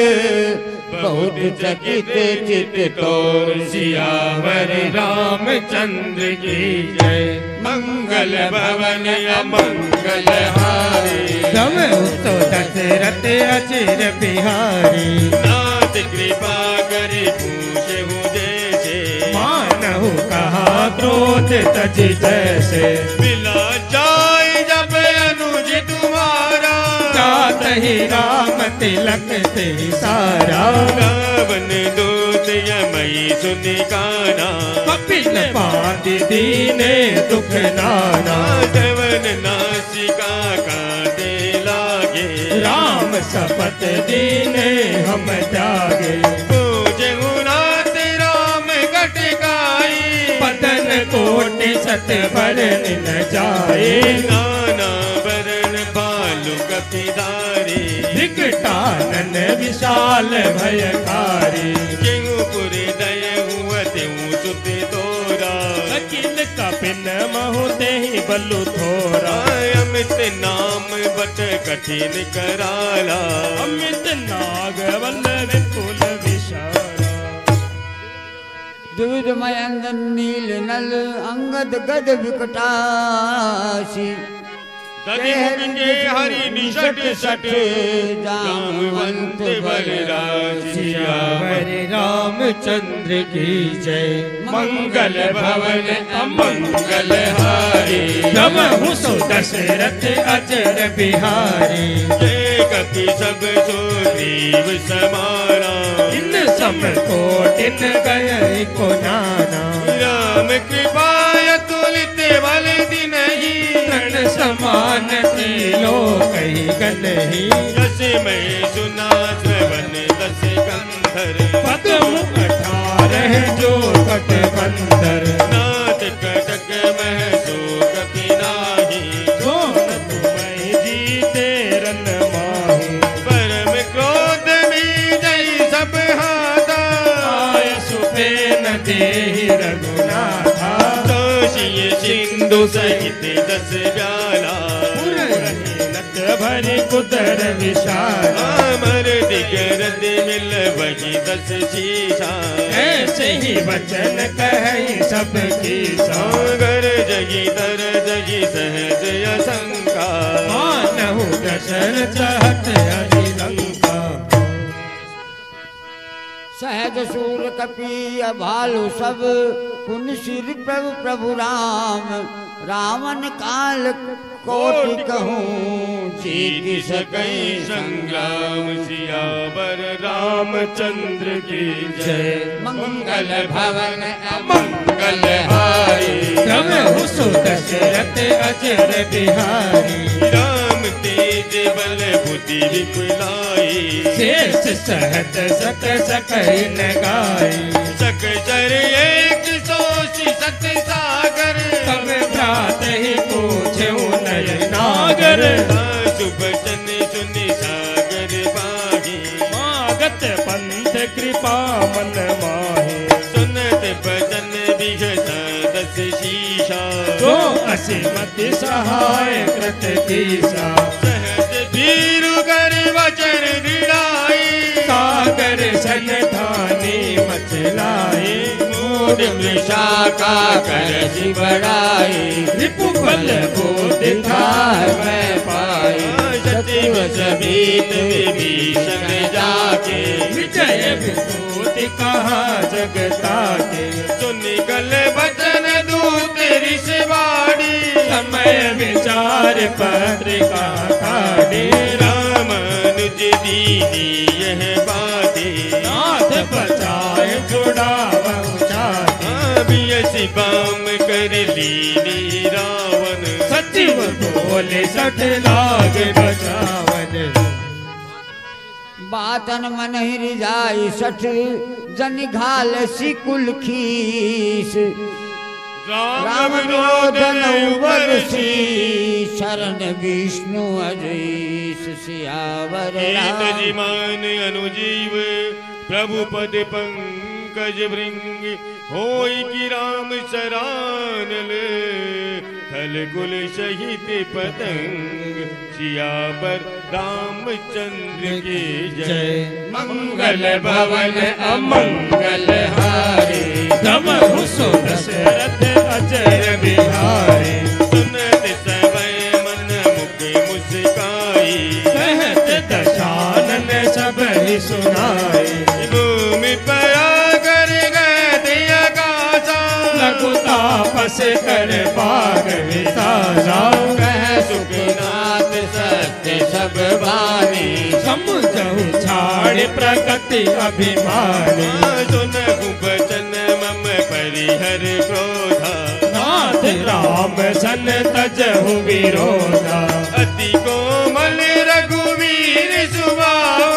बहुत चकित चित तोर, सियावर रामचंद्र की जय, मंगल भवन अमंगल हारी, तब तो दशरथ अचिर बिहारी, नाथ कृपा करे पूछे हूँ जैसे, मानहु कहा क्रोध तज जैसे, मिला जाए जब अनुज तुम्हारा, जात ही राम तिलक ते सारा, रावण दूत यमई सुनि गाना, कपिल पाति दीने दुख नाना, जवन नासिका काटे लागे, राम शपथ दीने हम जागे, पूजे नाथ राम घटकाई, पतन कोटि सत बरन न जाए, नाना वरण भालु कपिधारी, विकटानन विशाल भयकारी, केहूपुर दय हुआ तेहू सुत तोरा, अकिल कपिन महु देहि बलु थोरा, अमित नाम बट कठिन कराला, अमित नाग वल्ल विपुल विशाला, द्विविधमय अंदन नील नल अंगद गद विकटासी, दधिमुख हरि निषट सठ जामवंत बलराज, सियावर रामचंद्र की जय, मंगल भवन अमंगल हारी, तब सो दशरथ अचर बिहारी, जय कपि सब सुग्रीव समाना, इन सम कोटिन गए को नाना, राम कृपा तुलित बल दिनहि, तृण समान तीलो कही गनहि, जस मैं सुना श्रवण दस कंधर, पद मुख 18 जो कट बंदर, नाथ कटक मह सो कपि नाहि, जो तुम्हें जीते रन माही, परम क्रोध में जय सब हाथा, आय सुपे न देहि रघुनाथा, दोषी सिंधु सहित दस ब्याला, नत भरी कुदर विशाला, अमर दिगरद मिल वही दस शीशा, ऐसे ही वचन कहे सबकी सागर जगी तर जगी सहज असंका, मानहु दशरथ हट अधिलंका, सहज सूर कपि भालु सब पुन सिर प्रभु प्रभु राम, रावण काल कोटि कहूँ जीत सकई संग्राम, सियावर रामचंद्र की जय, मंगल भवन मंगल हारी, तब सो दशरथ अजर बिहारी, राम तेज बल बुद्धि विपुलाई, शेष सहत सत सकई न गाई, सकचर एक सोषि सत सागर, तब भ्रात ही पूछे नय नागर, सुबचन सुनि सागर बाही, मागत पंथ कृपा मन माही, सुनत बचन बिघसा दस शीशा, जो असीमति सहाय कृत कीसा, सहज भीरु कर वचन दृढ़ाई, सागर सन धानी मचलाई, मूड मृषा कर बढ़ाई, रिपु बल बोधि थाय मैं पाई, सचिव समीत विभीषण जाके, विजय विभूति कहा जगता के, सुनि गल वचन दूत ऋषवाणी, समय विचार पत्रिका काढ़ी, रामानुज दीनी यह बातें, नाथ बचाए जुड़ा बहुचाती, बियसि बाम कर लीनी रावण, सचिव बोले सठ लाग बचावन, बातन मन हृदय सठ जन घाल सिकुल खीस राम विनोदन बरसी शरण विष्णु अजीश सियावर मान अनुजीव प्रभु पद पंकज भृंग होई की राम सरानल खल कुल सहित पतंग सियावर रामचंद्र की जय। मंगल भवन अमंगल हारे दमहु सो दशरथ अजय बिहारी सुनत समय मन मुख मुस्काई कहत दशानन सब ही सुनाई भूमि पया कर गए आकाशा लघु तापस कर पाग विसारा कह सुखनाथ सत्य सब बानी समुझहु छाड़ प्रगति अभिमानी सुन कुबचन मम परिहर क्रोधा नाथ राम सन तजहु विरोधा अति कोमल रघुवीर सुभाओ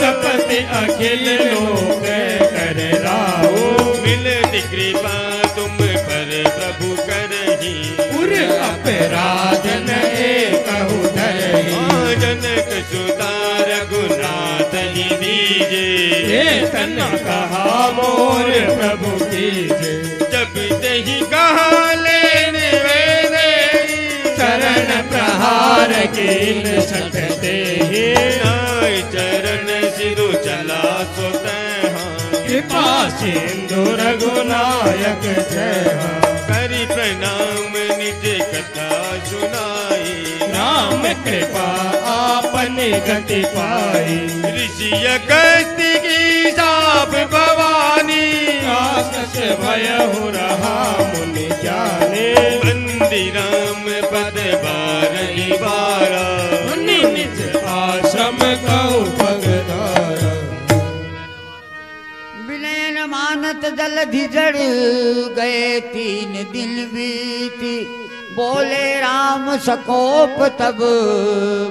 जपति अखिल लोक कर राहो मिलति कृपा तुम पर प्रभु करही पुर अपराध नए कहु धरही जनक सुता रघुनाथ ही दीजे तन कहा मोर प्रभु कीजे जब तही कहा लेने वेले चरण प्रहार कीन सकते ही नाय चरण सिरु चला सोते कृपा सिंधु रघुनायक जय करी प्रणाम निज कथा सुनाई राम कृपा आपने गति पाई ऋषि अगस्त्य की साप भवानी आकाश भय हो रहा मुनि जाने बंदी राम पद बारही बारा मुनि निज आश्रम कहु भगदारा विनयन मानत जलधि जड़ गए 3 दिन बीती बोले राम सकोप तब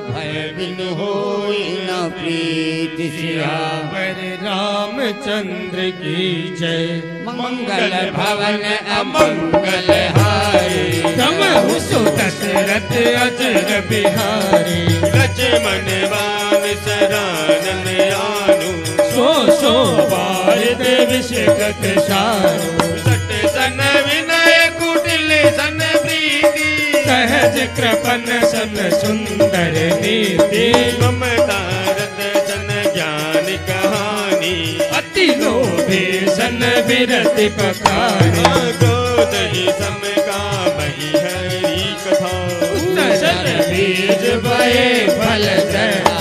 भय बिन होई न प्रीत सियावर रामचंद्र की जय मंगल भवन अमंगल हारे दमहु सो दशरथ अजर बिहारी लक्ष्मण बान सरानन आनु सो बार विषगत सारो सट सन विनय कुटिल सन प्रीति सहज कृपन सन सुंदर नीति ममता रत सन ज्ञान कहानी अति लोभे सन विरति पखारी क्रोध ही सम का बही हरी कथा सन बीज भये फल जया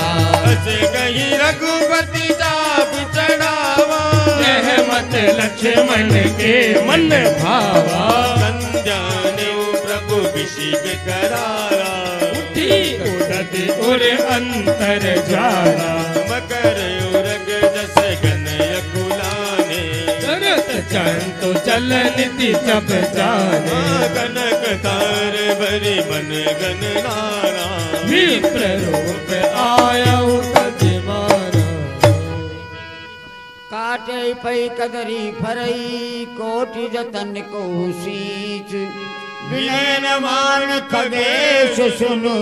अस कही रघुपति जाप चढ़ावा मत लक्ष्मण के मन भावा संध्या ने प्रभु अभिषेक करारा उठी उड़द उर अंतर जाला मकर उरग जस गनय कुलाने चरत चंतु चल निति जब जाने कनक तार भरी मन गन नारा विप्र रूप आया तजमाना काटे पई कदरी फरई कोटि जतन को सीच विनय न मान खगेश सुनु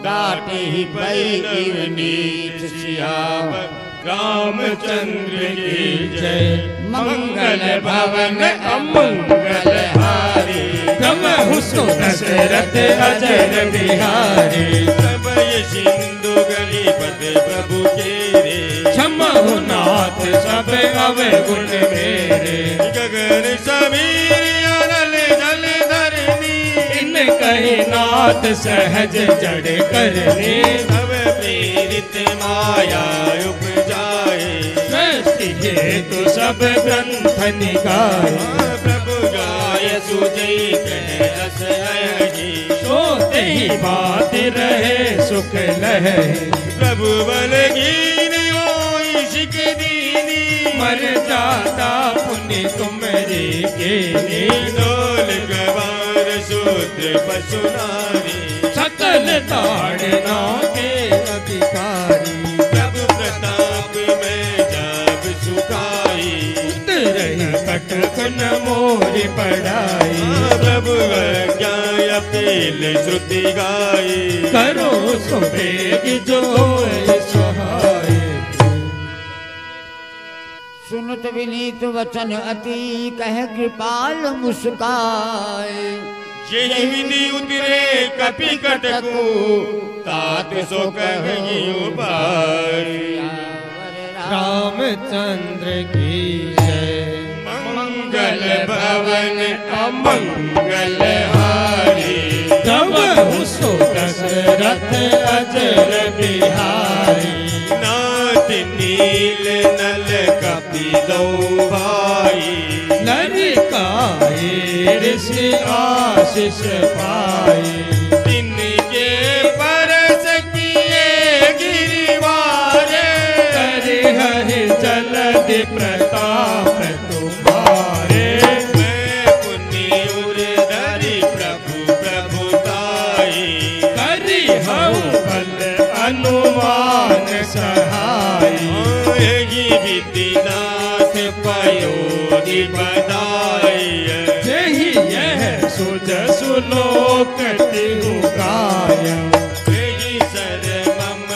डाटे ही पई इव नीच सियावर रामचंद्र की जय मंगल भवन अमंगल हारी गमहु सो दशरथ अजर बिहारी सबय सिंधु गली पद प्रभु के रे क्षमहु नाथ सब अवगुण मेरे गगन समीर अनल जल धरनी इन कही नाथ सहज जड़ करनी सब प्रेरित माया उपजाए सृष्टि हेतु सब ग्रंथ निगाए प्रभु गाय सुजई कह रस लही सोते ही बात रहे सुख लहे प्रभु बल गीन होई शिक दीनी मर जाता पुण्य तुमरी के डोल गवार सूत्र पशु नारी सकल ताड़ना के अधिकारी प्रभु प्रताप कटक न मोरी पढ़ाई। प्रभु ज्ञान अपील श्रुति गाई। करो सो बेग जो होए सहाय। सुनत विनीत वचन अति कह कृपाल मुस्काए। यही विधि उतरे कपि कटकु तात सो कहि उपाय। रामचंद्र की जय। मंगल भवन अमंगल हारी। तब सो दशरथ अजर बिहारी। नाथ नील नल कपि दो भाई। ललिकाए ऋषि आशीष पाई। तिनके परस किए गिरिवारे। हरि हरि जलधि प्रताप तुम्हारे। मैं पुण्य उर्धरि प्रभु प्रभुताई। करि हऊँ बल अनुमान सहाय। यही विधि नाथ पयोधि बधाई। यही यह सुज सुलोक तिहु गाय। यही सर मम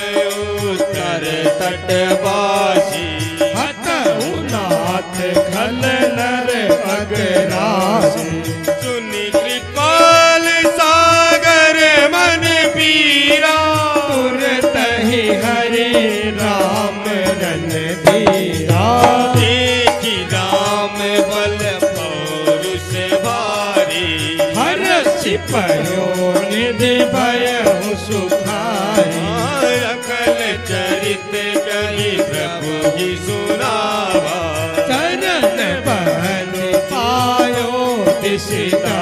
उत्तर तटवासी। हतहु नाथ खल नर अगरासी। सुनि कृपाल सागर मन पीरा। तुरतहि हरि राम रणधीरा। देखि राम बल पौरुष भारी। हरषि पयो निधि भयहु सुखारी। अकल चरित कहि प्रभु ही सुनावा। चरण बहन पायो दिशिता।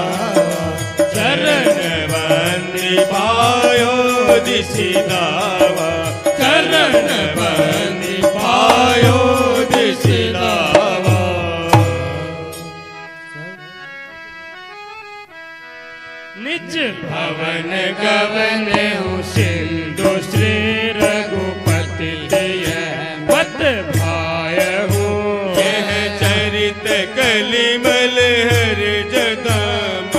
चरण बंदी पायो दिशि दावा। चरण बंदी पायो दिशि दावा। निज भवन गवन सिंधु श्री रघुपति दिय पत भायहु। यह चरित कलिमल हर जदाम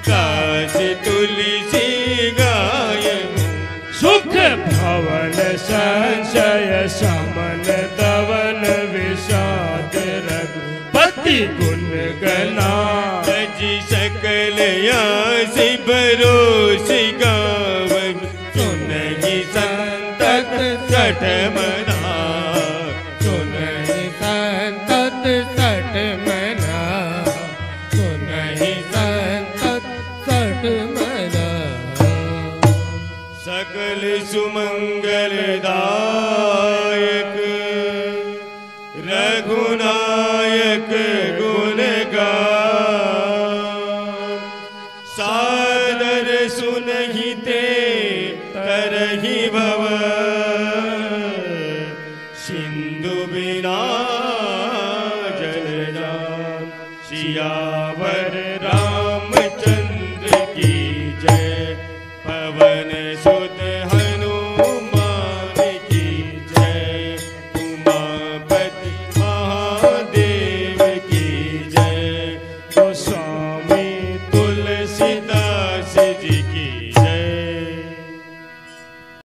काशी तुलसी गाय। सुख भवन संशय समन दवन विषाद रघुपति गुण गना। तजी सकल यासी भरोसी गावन। सुनहि संतत सठ मना। सुनहि संतत सठ मना। सुनहि संतत सठ मना। सकल सुमंगल दायक रघुनायक गुण गान। सादर सुनहि ते तरहि भव।